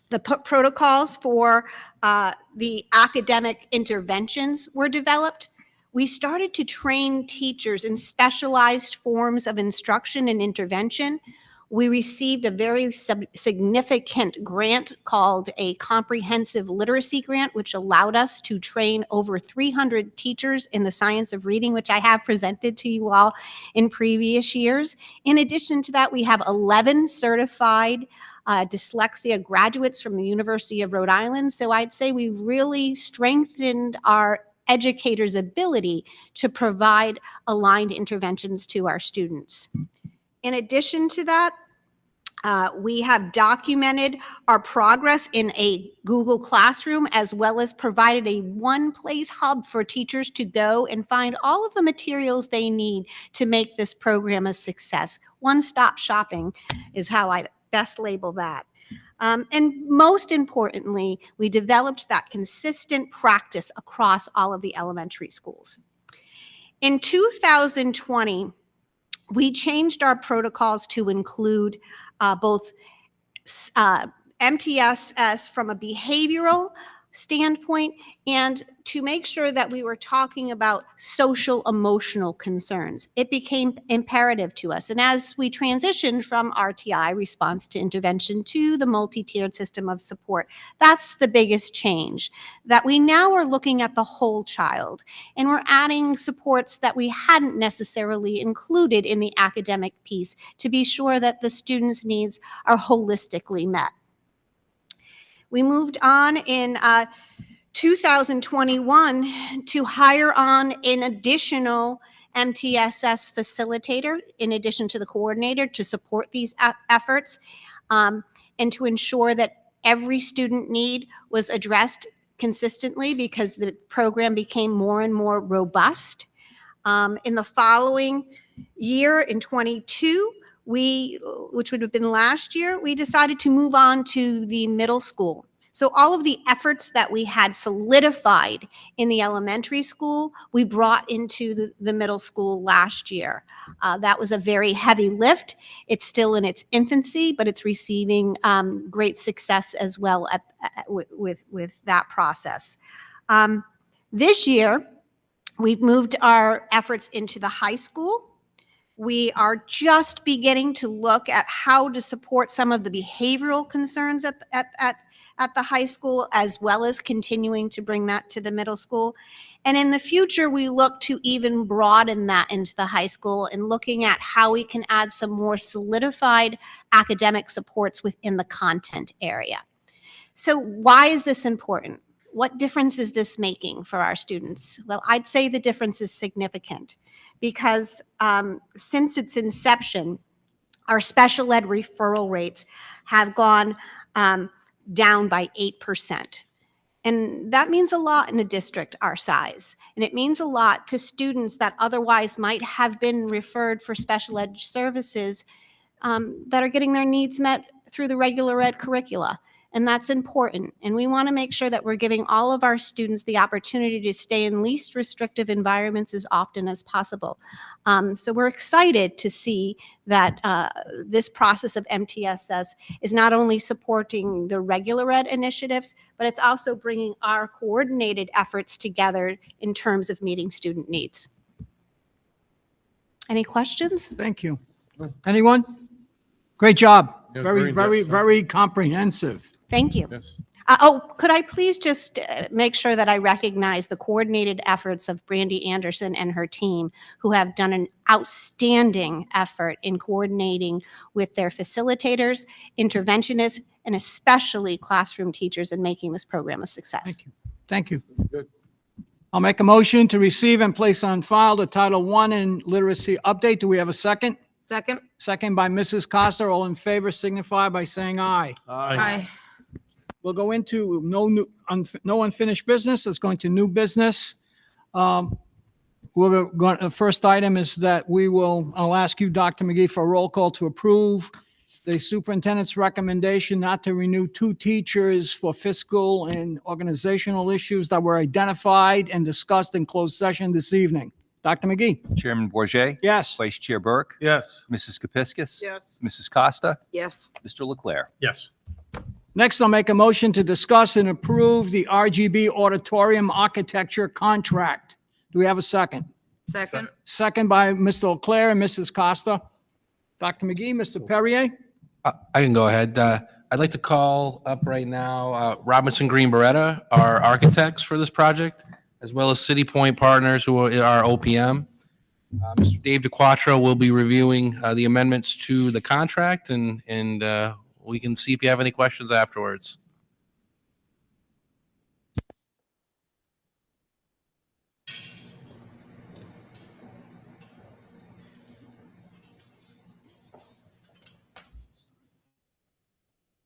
the protocols for the academic interventions were developed. We started to train teachers in specialized forms of instruction and intervention. We received a very significant grant called a comprehensive literacy grant, which allowed us to train over 300 teachers in the science of reading, which I have presented to you all in previous years. In addition to that, we have 11 certified dyslexia graduates from the University of Rhode Island. So I'd say we've really strengthened our educators' ability to provide aligned interventions to our students. In addition to that, we have documented our progress in a Google Classroom, as well as provided a one-place hub for teachers to go and find all of the materials they need to make this program a success. One-stop shopping is how I best label that. And most importantly, we developed that consistent practice across all of the elementary schools. In 2020, we changed our protocols to include both MTSS from a behavioral standpoint and to make sure that we were talking about social emotional concerns. It became imperative to us. And as we transitioned from RTI, response to intervention, to the multi-tiered system of support, that's the biggest change, that we now are looking at the whole child and we're adding supports that we hadn't necessarily included in the academic piece to be sure that the students' needs are holistically met. We moved on in 2021 to hire on an additional MTSS facilitator in addition to the coordinator to support these efforts and to ensure that every student need was addressed consistently because the program became more and more robust. In the following year, in 22, which would have been last year, we decided to move on to the middle school. So all of the efforts that we had solidified in the elementary school, we brought into the middle school last year. That was a very heavy lift. It's still in its infancy, but it's receiving great success as well with that process. This year, we've moved our efforts into the high school. We are just beginning to look at how to support some of the behavioral concerns at the high school, as well as continuing to bring that to the middle school. And in the future, we look to even broaden that into the high school and looking at how we can add some more solidified academic supports within the content area. So why is this important? What difference is this making for our students? Well, I'd say the difference is significant because since its inception, our special ed referral rates have gone down by 8%. And that means a lot in a district our size. And it means a lot to students that otherwise might have been referred for special ed services that are getting their needs met through the regular ed curricula. And that's important. And we want to make sure that we're giving all of our students the opportunity to stay in least restrictive environments as often as possible. So we're excited to see that this process of MTSS is not only supporting the regular ed initiatives, but it's also bringing our coordinated efforts together in terms of meeting student needs. Any questions? Thank you. Anyone? Great job. Yeah, Very comprehensive. Thank you. Yes. Could I please just make sure that I recognize the coordinated efforts of Brandy Anderson and her team, who have done an outstanding effort in coordinating with their facilitators, interventionists, and especially classroom teachers in making this program a success. Thank you. Good. I'll make a motion to receive and place on file the Title I and Literacy Update. Do we have a second? Second. Second by Mrs. Costa. All in favor signify by saying aye. Aye. We'll go into no unfinished business. Let's go into new business. The first item is that I'll ask you, Dr. McGee, for a roll call to approve the superintendent's recommendation not to renew 2 teachers for fiscal and organizational issues that were identified and discussed in closed session this evening. Dr. McGee? Chairman Bourget, Yes. Vice Chair Burke, Yes. Mrs. Kepiscus. Yes. Mrs. Costa, Yes. Mr. Leclerc. Yes. Next, I'll make a motion to discuss and approve the RGB Auditorium Architecture Contract. Do we have a second? Second. Second by Mr. Leclerc and Mrs. Costa. Dr. McGee, Mr. Perrier? I can go ahead. I'd like to call up right now Robinson Green Beretta, our architects for this project, as well as City Point Partners, who are our OPM. Mr. Dave DeQuattro will be reviewing the amendments to the contract, and we can see if you have any questions afterwards.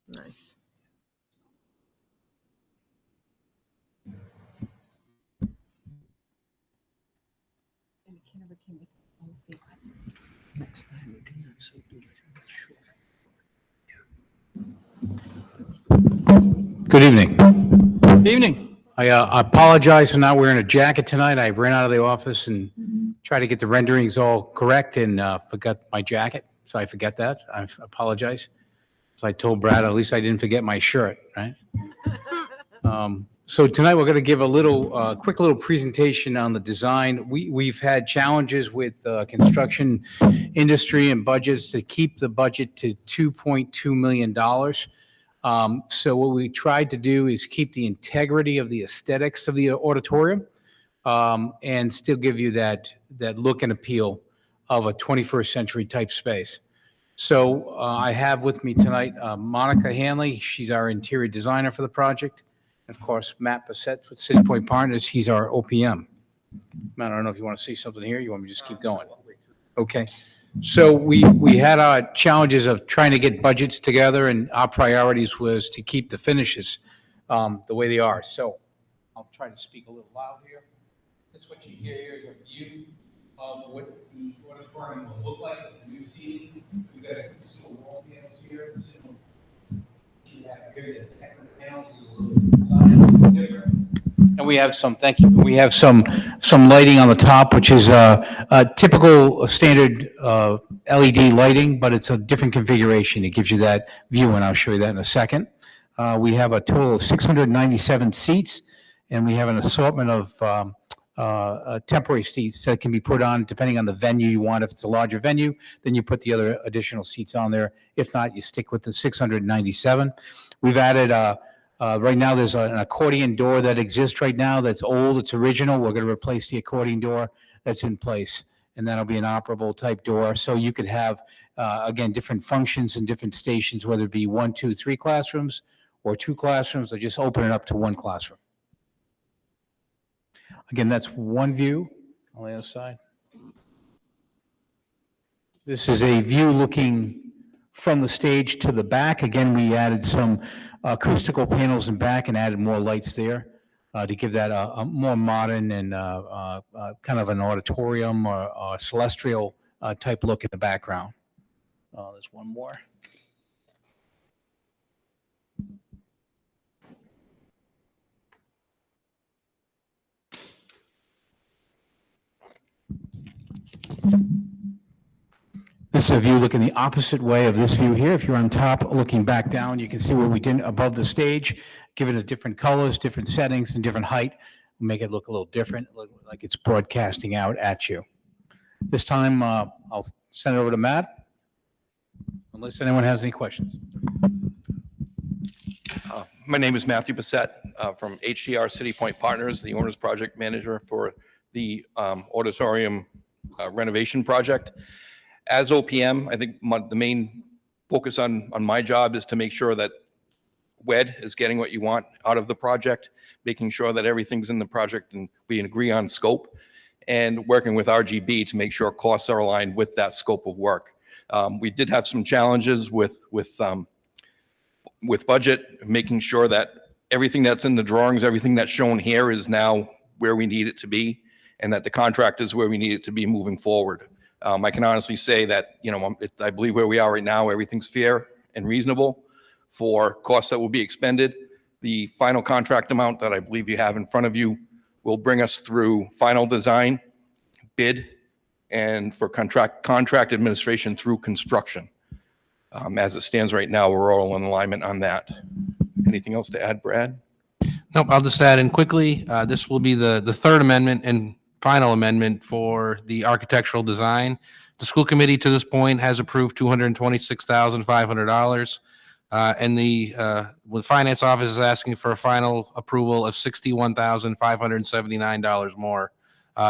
Nice. Good evening. Good evening. I apologize for not wearing a jacket tonight. I ran out of the office and try to get the renderings all correct and forgot my jacket, so I forget that. I apologize. So I told Brad, at least I didn't forget my shirt, right? So tonight we're going to give a little, quick little presentation on the design. We've had challenges with construction industry and budgets to keep the budget to $2.2 million. So what we tried to do is keep the integrity of the aesthetics of the auditorium and still give you that look and appeal of a 21st century type space. So I have with me tonight Monica Hanley. She's our interior designer for the project. And of course, Matt Bissett with City Point Partners. He's our OPM. Matt, I don't know if you want to say something here. You want me to just keep going? Okay. So we had our challenges of trying to get budgets together, and our priorities was to keep the finishes the way they are. So I'll try to speak a little loud here. This is what you hear here is a view of what the auditorium will look like with the new seating. We've got some wall panels here. You have here the technical panels is a little different. And we have some, thank you, we have some lighting on the top, which is a typical standard LED lighting, but it's a different configuration. It gives you that view, and I'll show you that in a second. We have a total of 697 seats, and we have an assortment of temporary seats that can be put on depending on the venue you want. If it's a larger venue, then you put the other additional seats on there. If not, you stick with the 697. We've added right now, there's an accordion door that exists right now that's old, it's original. We're going to replace the accordion door that's in place, and that'll be an operable type door. So you could have, again, different functions and different stations, whether it be 1, 2, 3 classrooms or 2 classrooms, or just open it up to 1 classroom. Again, that's one view on the other side. This is a view looking from the stage to the back. Again, we added some acoustical panels in back and added more lights there to give that a more modern and kind of an auditorium or celestial type look in the background. There's one more. This is a view looking the opposite way of this view here. If you're on top looking back down, you can see what we did above the stage, give it a different colors, different settings, and different height. Make it look a little different, like it's broadcasting out at you. This time, I'll send it over to Matt, unless anyone has any questions. My name is Matthew Bissett from HDR City Point Partners, the owner's project manager for the auditorium renovation project. As OPM, I think the main focus on my job is to make sure that WED is getting what you want out of the project, making sure that everything's in the project and we agree on scope, and working with RGB to make sure costs are aligned with that scope of work. We did have some challenges with budget, making sure that everything that's in the drawings, everything that's shown here is now where we need it to be, and that the contract is where we need it to be moving forward. I can honestly say that, I believe where we are right now, everything's fair and reasonable for costs that will be expended. The final contract amount that I believe you have in front of you will bring us through final design, bid, and for contract administration through construction. As it stands right now, we're all in alignment on that. Anything else to add, Brad? Nope, I'll just add in quickly. This will be the third amendment and final amendment for the architectural design. The school committee to this point has approved $226,500. And the finance office is asking for a final approval of $61,579 more.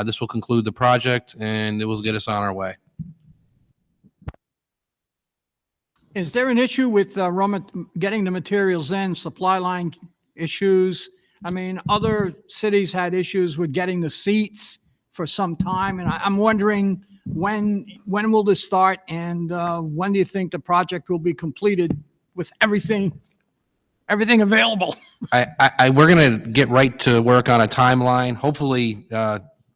This will conclude the project and it will get us on our way. Is there an issue with getting the materials in, supply line issues? I mean, other cities had issues with getting the seats for some time, and I'm wondering when will this start, and when do you think the project will be completed with everything available? We're going to get right to work on a timeline, hopefully,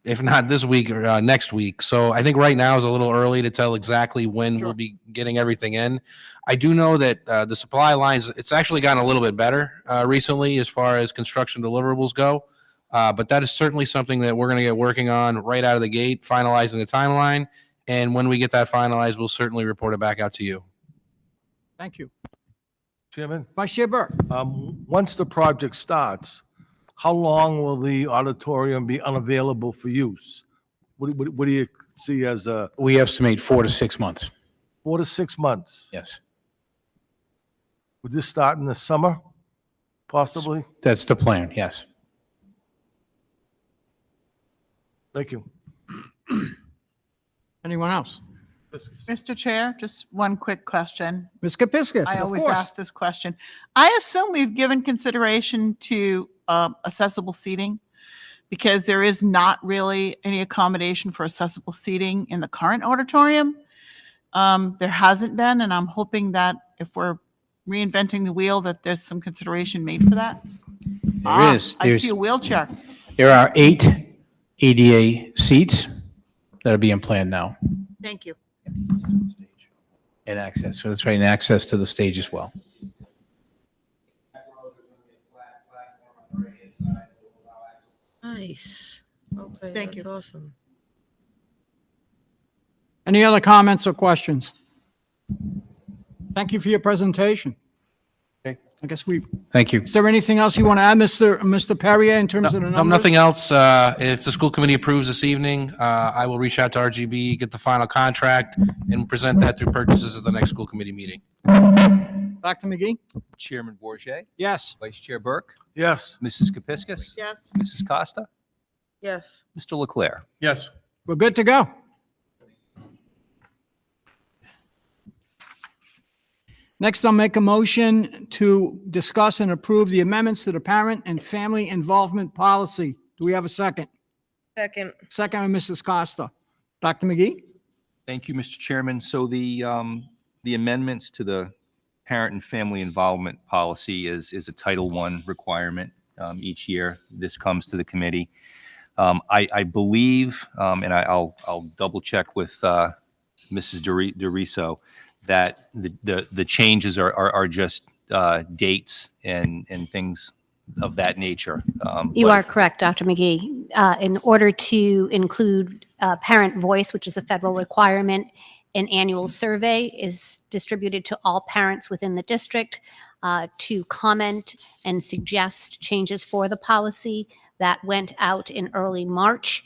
if not this week or next week. So I think right now is a little early to tell exactly when we'll be getting everything in. I do know that the supply lines, it's actually gotten a little bit better recently as far as construction deliverables go. But that is certainly something that we're going to get working on right out of the gate, finalizing the timeline. And when we get that finalized, we'll certainly report it back out to you. Thank you. Chairman, Vice Chair Burke. once the project starts, how long will the auditorium be unavailable for use? What do you see as a We estimate 4 to 6 months. 4 to 6 months? Yes. Would this start in the summer, possibly? That's the plan, yes. Thank you. Anyone else? Mr. Chair, just one quick question. Ms. Kepiscus, I of always course. ask this question. I assume we've given consideration to accessible seating because there is not really any accommodation for accessible seating in the current auditorium. There hasn't been, and I'm hoping that if we're reinventing the wheel, that there's some consideration made for that. There is. I see a wheelchair. There are 8 ADA seats that are being planned now Thank you. and access. So that's right, and access to the stage as well. Nice. Okay, Thank that's you. awesome. Any other comments or questions? Thank you for your presentation. Okay. I guess we, Thank you. is there anything else you want to add, Mr. Perrier, in terms of the No, numbers? nothing else. If the school committee approves this evening, I will reach out to RGB, get the final contract, and present that through purchases at the next school committee meeting. Dr. McGee? Chairman Bourget, Yes. Vice Chair Burke, Yes. Mrs. Kepiscus, Yes. Mrs. Costa, Yes. Mr. Leclerc. Yes. We're good to go. Next, I'll make a motion to discuss and approve the amendments to the parent and family involvement policy. Do we have a second? Second. Second by Mrs. Costa. Dr. McGee? Thank you, Mr. Chairman. So the amendments to the parent and family involvement policy is a Title I requirement each year. This comes to the committee. I believe, and I'll double check with Mrs. DeRiso, that the changes are just dates and things of that nature. You But are correct, Dr. McGee. In order to include parent voice, which is a federal requirement, an annual survey is distributed to all parents within the district to comment and suggest changes for the policy. That went out in early March.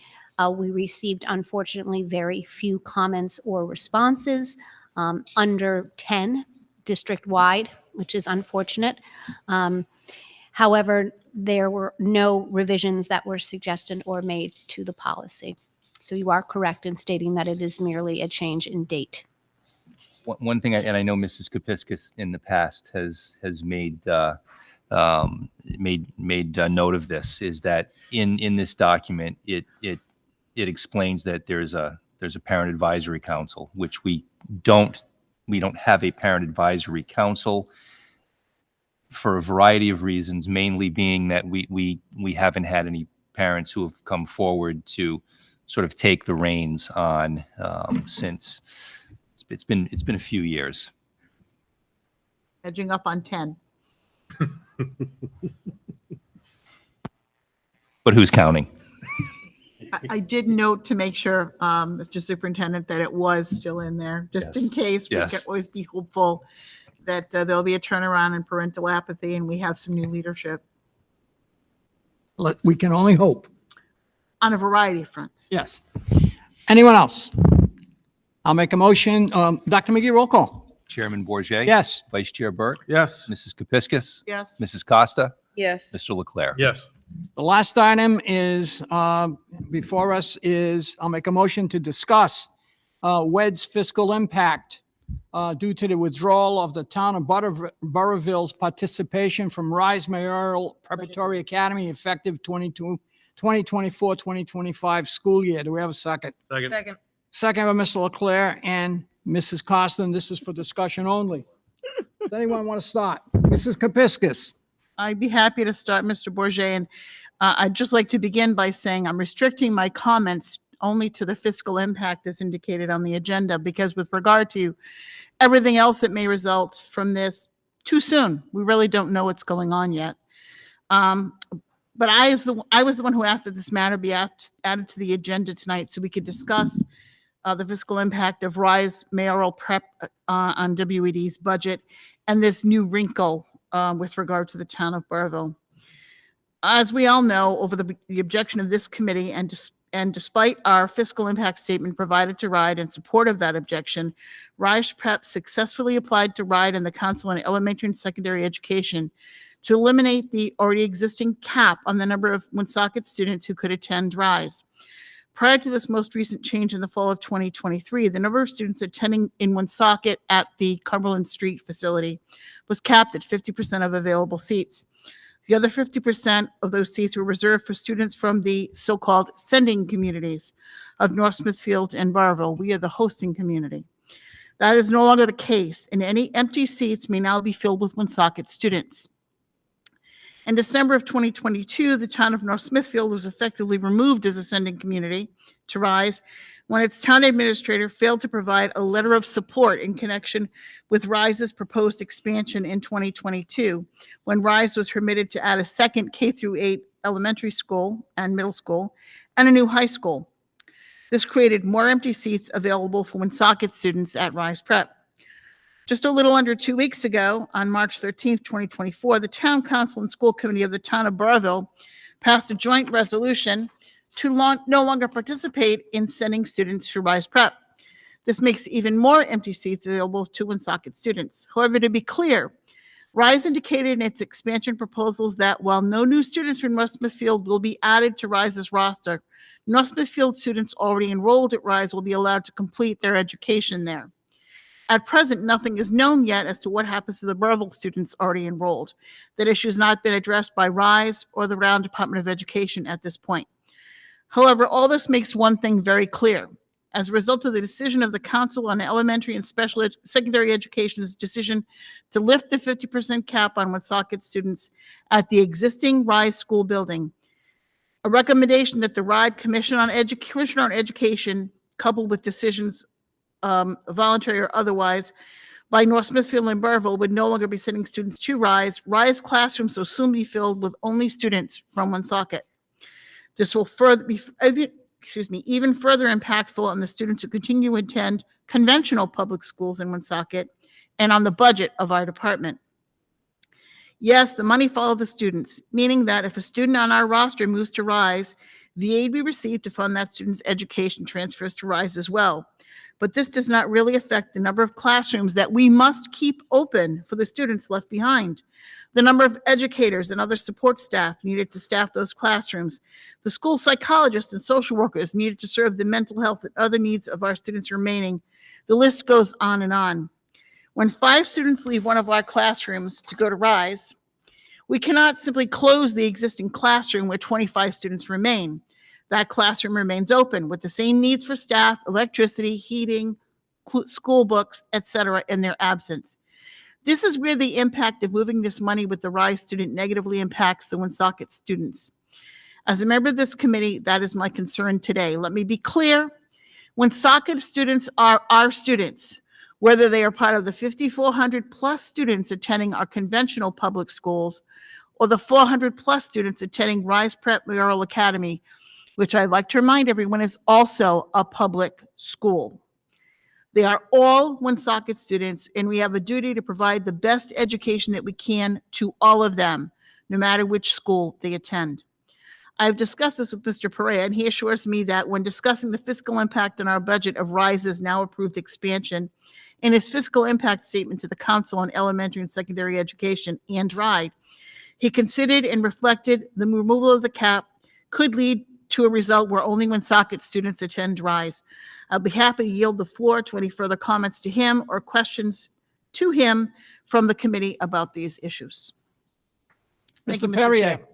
We received, unfortunately, very few comments or responses, under 10 district-wide, which is unfortunate. However, there were no revisions that were suggested or made to the policy. So you are correct in stating that it is merely a change in date. one thing, and I know Mrs. Kepiscus in the past has made note of this, is that in this document, it explains that there's a parent advisory council, which we don't have a parent advisory council for a variety of reasons, mainly being that we haven't had any parents who have come forward to sort of take the reins on since it's been a few years. Edging up on 10. But who's counting? I did note to make sure, Mr. Superintendent, that it was still in there, just in Yes. case. We Yes. can always be hopeful that there'll be a turnaround in parental apathy and we have some new leadership We can only hope. on a variety of fronts. Yes. Anyone else? I'll make a motion. Dr. McGee, roll call. Chairman Bourget, Yes. Vice Chair Burke, Yes. Mrs. Kepiscus, Yes. Mrs. Costa, Yes. Mr. Leclerc. Yes. The last item is, before us is, I'll make a motion to discuss WED's fiscal impact due to the withdrawal of the town of Burrillville's participation from Rise Mayoral Preparatory Academy effective 2024-2025 school year. Do we have a second? Second. Second by Mr. Leclerc and Mrs. Costa, and this is for discussion only. Does anyone want to start? Mrs. Kepiscus? I'd be happy to start, Mr. Bourget, and I'd just like to begin by saying I'm restricting my comments only to the fiscal impact as indicated on the agenda, because with regard to everything else that may result from this, too soon. We really don't know what's going on yet. but I was the one who asked that this matter be added to the agenda tonight so we could discuss the fiscal impact of RISE mayoral prep on WED's budget and this new wrinkle with regard to the town of Burville. As we all know, over the objection of this committee and despite our fiscal impact statement provided to RIDE in support of that objection, RISE Prep successfully applied to RIDE and the Council on Elementary and Secondary Education to eliminate the already existing cap on the number of Woonsocket students who could attend RISE. Prior to this most recent change in the fall of 2023, the number of students attending in Woonsocket at the Cumberland Street facility was capped at 50% of available seats. The other 50% of those seats were reserved for students from the so-called sending communities of North Smithfield and Barville. We are the hosting community. That is no longer the case, and any empty seats may now be filled with Woonsocket students. In December of 2022, the town of North Smithfield was effectively removed as a sending community to RISE when its town administrator failed to provide a letter of support in connection with RISE's proposed expansion in 2022, when RISE was permitted to add a second K-8 elementary school and middle school and a new high school. This created more empty seats available for Woonsocket students at RISE Prep. Just a little under 2 weeks ago, on March 13th, 2024, the Town Council and School Committee of the Town of Burrillville passed a joint resolution to no longer participate in sending students to RISE Prep. This makes even more empty seats available to Woonsocket students. However, to be clear, RISE indicated in its expansion proposals that while no new students from North Smithfield will be added to RISE's roster, North Smithfield students already enrolled at RISE will be allowed to complete their education there. At present, nothing is known yet as to what happens to the Burville students already enrolled. That issue has not been addressed by RISE or the Round Department of Education at this point. However, all this makes one thing very clear. As a result of the decision of the Council on Elementary and Secondary Education's decision to lift the 50% cap on Woonsocket students at the existing RISE school building, a recommendation that the RIDE Commission on Education, coupled with decisions voluntary or otherwise, by North Smithfield and Burville would no longer be sending students to RISE. RISE classrooms will soon be filled with only students from Woonsocket. This will further be, even further impactful on the students who continue to attend conventional public schools in Woonsocket and on the budget of our department. Yes, the money follows the students, meaning that if a student on our roster moves to RISE, the aid we receive to fund that student's education transfers to RISE as well. But this does not really affect the number of classrooms that we must keep open for the students left behind, the number of educators and other support staff needed to staff those classrooms, the school psychologists and social workers needed to serve the mental health and other needs of our students remaining. The list goes on and on. When 5 students leave one of our classrooms to go to RISE, we cannot simply close the existing classroom where 25 students remain. That classroom remains open with the same needs for staff, electricity, heating, school books, etc. in their absence. This is where the impact of moving this money with the RISE student negatively impacts the Woonsocket students. As a member of this committee, that is my concern today. Let me be clear. Woonsocket students are our students, whether they are part of the 5,400 plus students attending our conventional public schools or the 400 plus students attending RISE Prep Mayoral Academy, which I'd like to remind everyone is also a public school. They are all Woonsocket students, and we have a duty to provide the best education that we can to all of them, no matter which school they attend. I've discussed this with Mr. Perea, and he assures me that when discussing the fiscal impact on our budget of RISE's now approved expansion, in his fiscal impact statement to the Council on Elementary and Secondary Education and RIDE, he considered and reflected the removal of the cap could lead to a result where only Woonsocket students attend RISE. I'll be happy to yield the floor to any further comments to him or questions to him from the committee about these issues. Thank you, Mr. Mr. Perrier. Chair.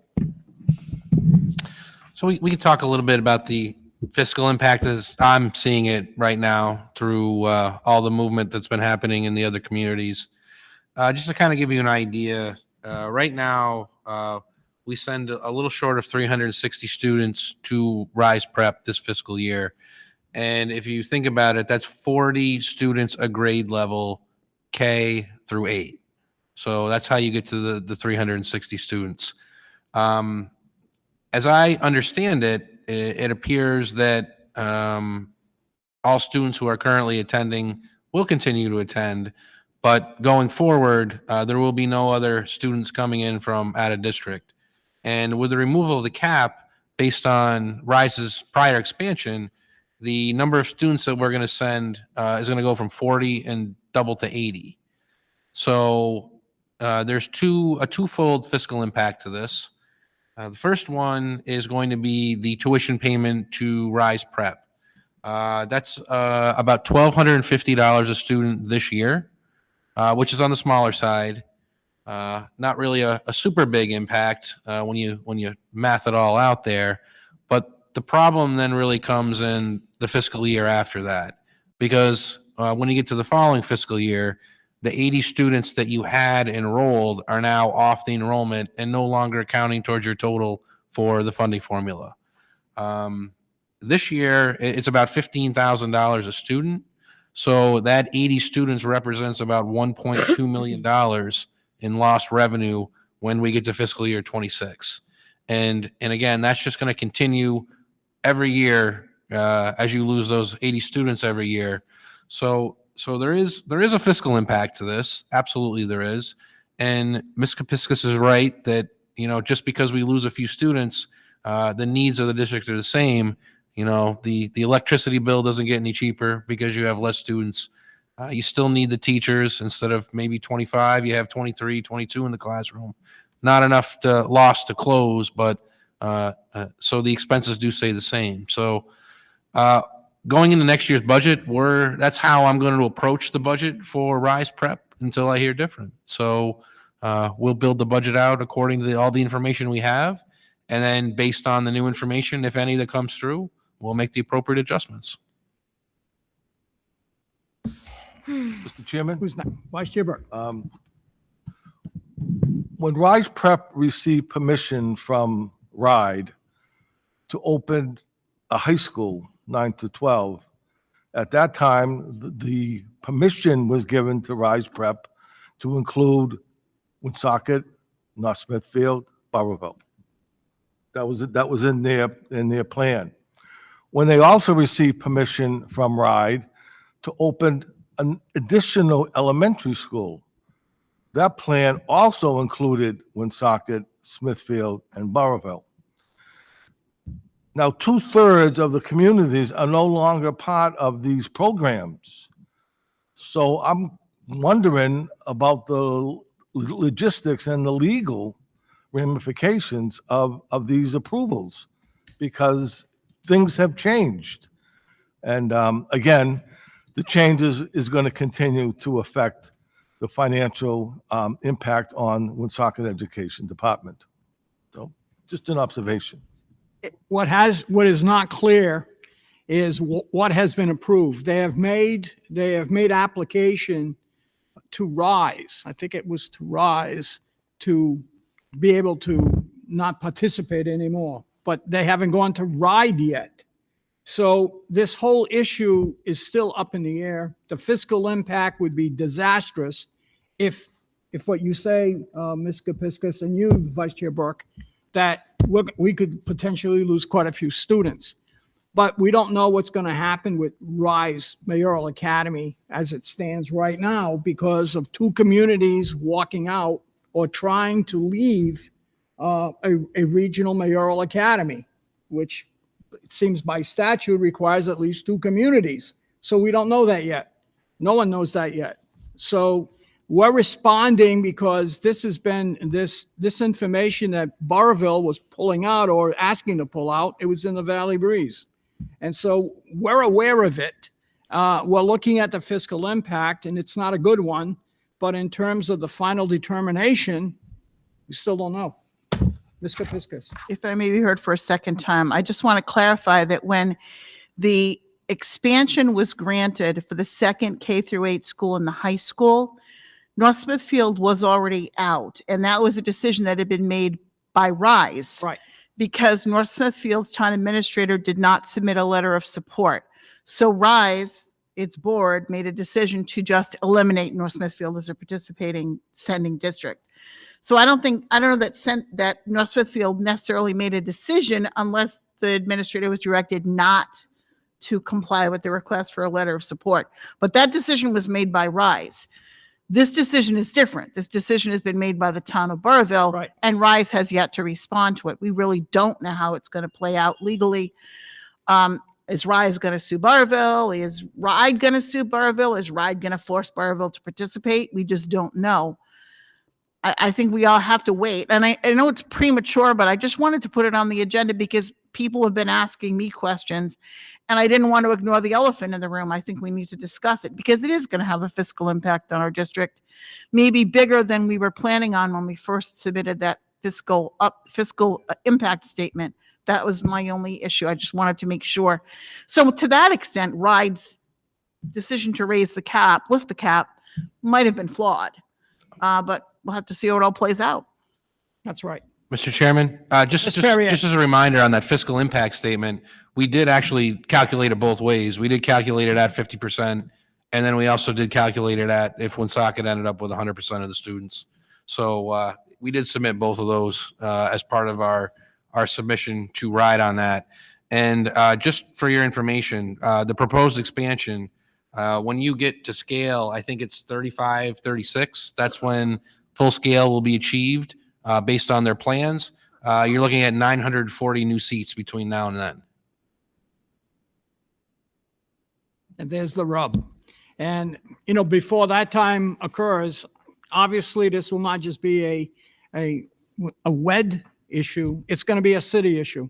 So we can talk a little bit about the fiscal impact as I'm seeing it right now through all the movement that's been happening in the other communities. Just to kind of give you an idea, right now, we send a little short of 360 students to RISE Prep this fiscal year. And if you think about it, that's 40 students a grade level K through 8. So that's how you get to the 360 students. as I understand it, it appears that all students who are currently attending will continue to attend, but going forward, there will be no other students coming in from out of district. And with the removal of the cap based on Rise's prior expansion, the number of students that we're going to send is going to go from 40 and double to 80. So there's a twofold fiscal impact to this. The first one is going to be the tuition payment to Rise Prep. That's about $1,250 a student this year, which is on the smaller side. Not really a super big impact when you math it all out there. But the problem then really comes in the fiscal year after that, because when you get to the following fiscal year, the 80 students that you had enrolled are now off the enrollment and no longer counting towards your total for the funding formula. This year, it's about $15,000 a student. So that 80 students represents about $1.2 million in lost revenue when we get to fiscal year 26. And again, that's just going to continue every year as you lose those 80 students every year. So there is a fiscal impact to this. Absolutely there is. And Ms. Kapiskas is right that, just because we lose a few students, the needs of the district are the same. The electricity bill doesn't get any cheaper because you have less students. You still need the teachers. Instead of maybe 25, you have 23, 22 in the classroom. Not enough loss to close, but so the expenses do stay the same. So going into next year's budget, that's how I'm going to approach the budget for Rise Prep until I hear different. So we'll build the budget out according to all the information we have. And then based on the new information, if any that comes through, we'll make the appropriate adjustments. Mr. Chairman? Who's next? Vice Chair Burke. When Rise Prep received permission from RIDE to open a high school, 9 to 12, at that time, the permission was given to Rise Prep to include Woonsocket, North Smithfield, Burrillville. That was in their plan. When they also received permission from RIDE to open an additional elementary school, that plan also included Woonsocket, Smithfield, and Burrillville. Now, 2/3 of the communities are no longer part of these programs. So I'm wondering about the logistics and the legal ramifications of these approvals, because things have changed. And again, the changes is going to continue to affect the financial impact on Woonsocket Education Department. So just an observation. What is not clear is what has been approved. They have made application to Rise. I think it was to Rise to be able to not participate anymore, but they haven't gone to RIDE yet. So this whole issue is still up in the air. The fiscal impact would be disastrous if what you say, Ms. Kapiskas, and you, Vice Chair Burke, that we could potentially lose quite a few students. But we don't know what's going to happen with Rise Mayoral Academy as it stands right now because of two communities walking out or trying to leave a regional mayoral academy, which it seems by statute requires at least two communities. So we don't know that yet. No one knows that yet. So we're responding because this has been this information that Burrillville was pulling out or asking to pull out. It was in the Valley Breeze. And so we're aware of it. We're looking at the fiscal impact, and it's not a good one. But in terms of the final determination, we still don't know. Ms. Kapiskas. If I may be heard for a second time, I just want to clarify that when the expansion was granted for the second K-8 school in the high school, North Smithfield was already out, and that was a decision that had been made by Rise. Right. Because North Smithfield's town administrator did not submit a letter of support. So Rise, its board, made a decision to just eliminate North Smithfield as a participating sending district. So I don't know that North Smithfield necessarily made a decision unless the administrator was directed not to comply with the request for a letter of support. But that decision was made by RISE. This decision is different. This decision has been made by the town of Burrville, and RISE has yet to respond to it. We really don't know how it's going to play out legally. Is RISE going to sue Burrville? Is RIDE going to sue Burrville? Is RIDE going to force Burrville to participate? We just don't know. I think we all have to wait. And I know it's premature, but I just wanted to put it on the agenda because people have been asking me questions, and I didn't want to ignore the elephant in the room. I think we need to discuss it because it is going to have a fiscal impact on our district, maybe bigger than we were planning on when we first submitted that fiscal impact statement. That was my only issue. I just wanted to make sure. So to that extent, RIDE's decision to raise the cap, lift the cap, might have been flawed, but we'll have to see how it all plays out. That's right. Mr. Chairman, just as a reminder on that fiscal impact statement, we did actually calculate it both ways. We did calculate it at 50%, and then we also did calculate it at if Woonsocket ended up with 100% of the students. So we did submit both of those as part of our submission to RIDE on that. And just for your information, the proposed expansion, when you get to scale, I think it's 35, 36. That's when full scale will be achieved based on their plans. You're looking at 940 new seats between now and then. And there's the rub. And, you know, before that time occurs, obviously this will not just be a WED issue. It's going to be a city issue.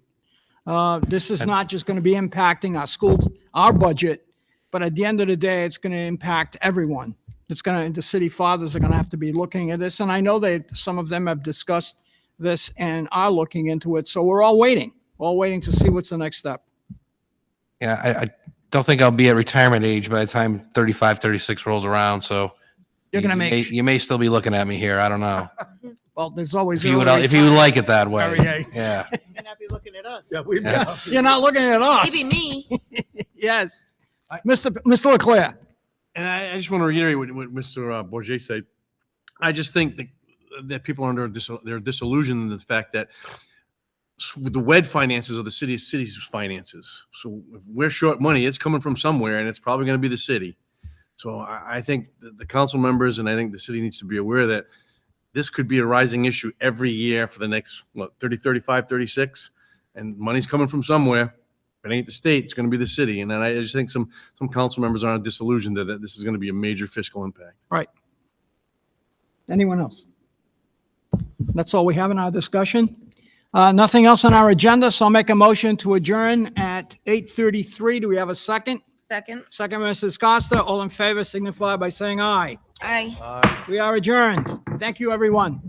This is not just going to be impacting our school, our budget, but at the end of the day, it's going to impact everyone. The city fathers are going to have to be looking at this. And I know that some of them have discussed this and are looking into it. So we're all waiting to see what's the next step. Yeah, I don't think I'll be at retirement age by the time 35, 36 rolls around. So You're going to make. you may still be looking at me here. I don't know. Well, there's always. If you would like it that way. Yeah. You may not be looking at us. Yeah, we Yeah. You're not looking at us. Maybe me. Yes. Mr. Leclerc. And I just want to reiterate what Mr. Bourget said. I just think that people are they're disillusioned in the fact that with the WED finances of the city's finances. So if we're short money, it's coming from somewhere, and it's probably going to be the city. So I think the council members and I think the city needs to be aware that this could be a rising issue every year for the next 30, 35, 36, and money's coming from somewhere. If it ain't the state, it's going to be the city. And then I just think some council members are disillusioned that this is going to be a major fiscal impact. Right. Anyone else? That's all we have in our discussion. Nothing else on our agenda, so I'll make a motion to adjourn at 8:33. Do we have a second? Second. Second, Mrs. Costa. All in favor signify by saying aye. Aye. We are adjourned. Thank you, everyone.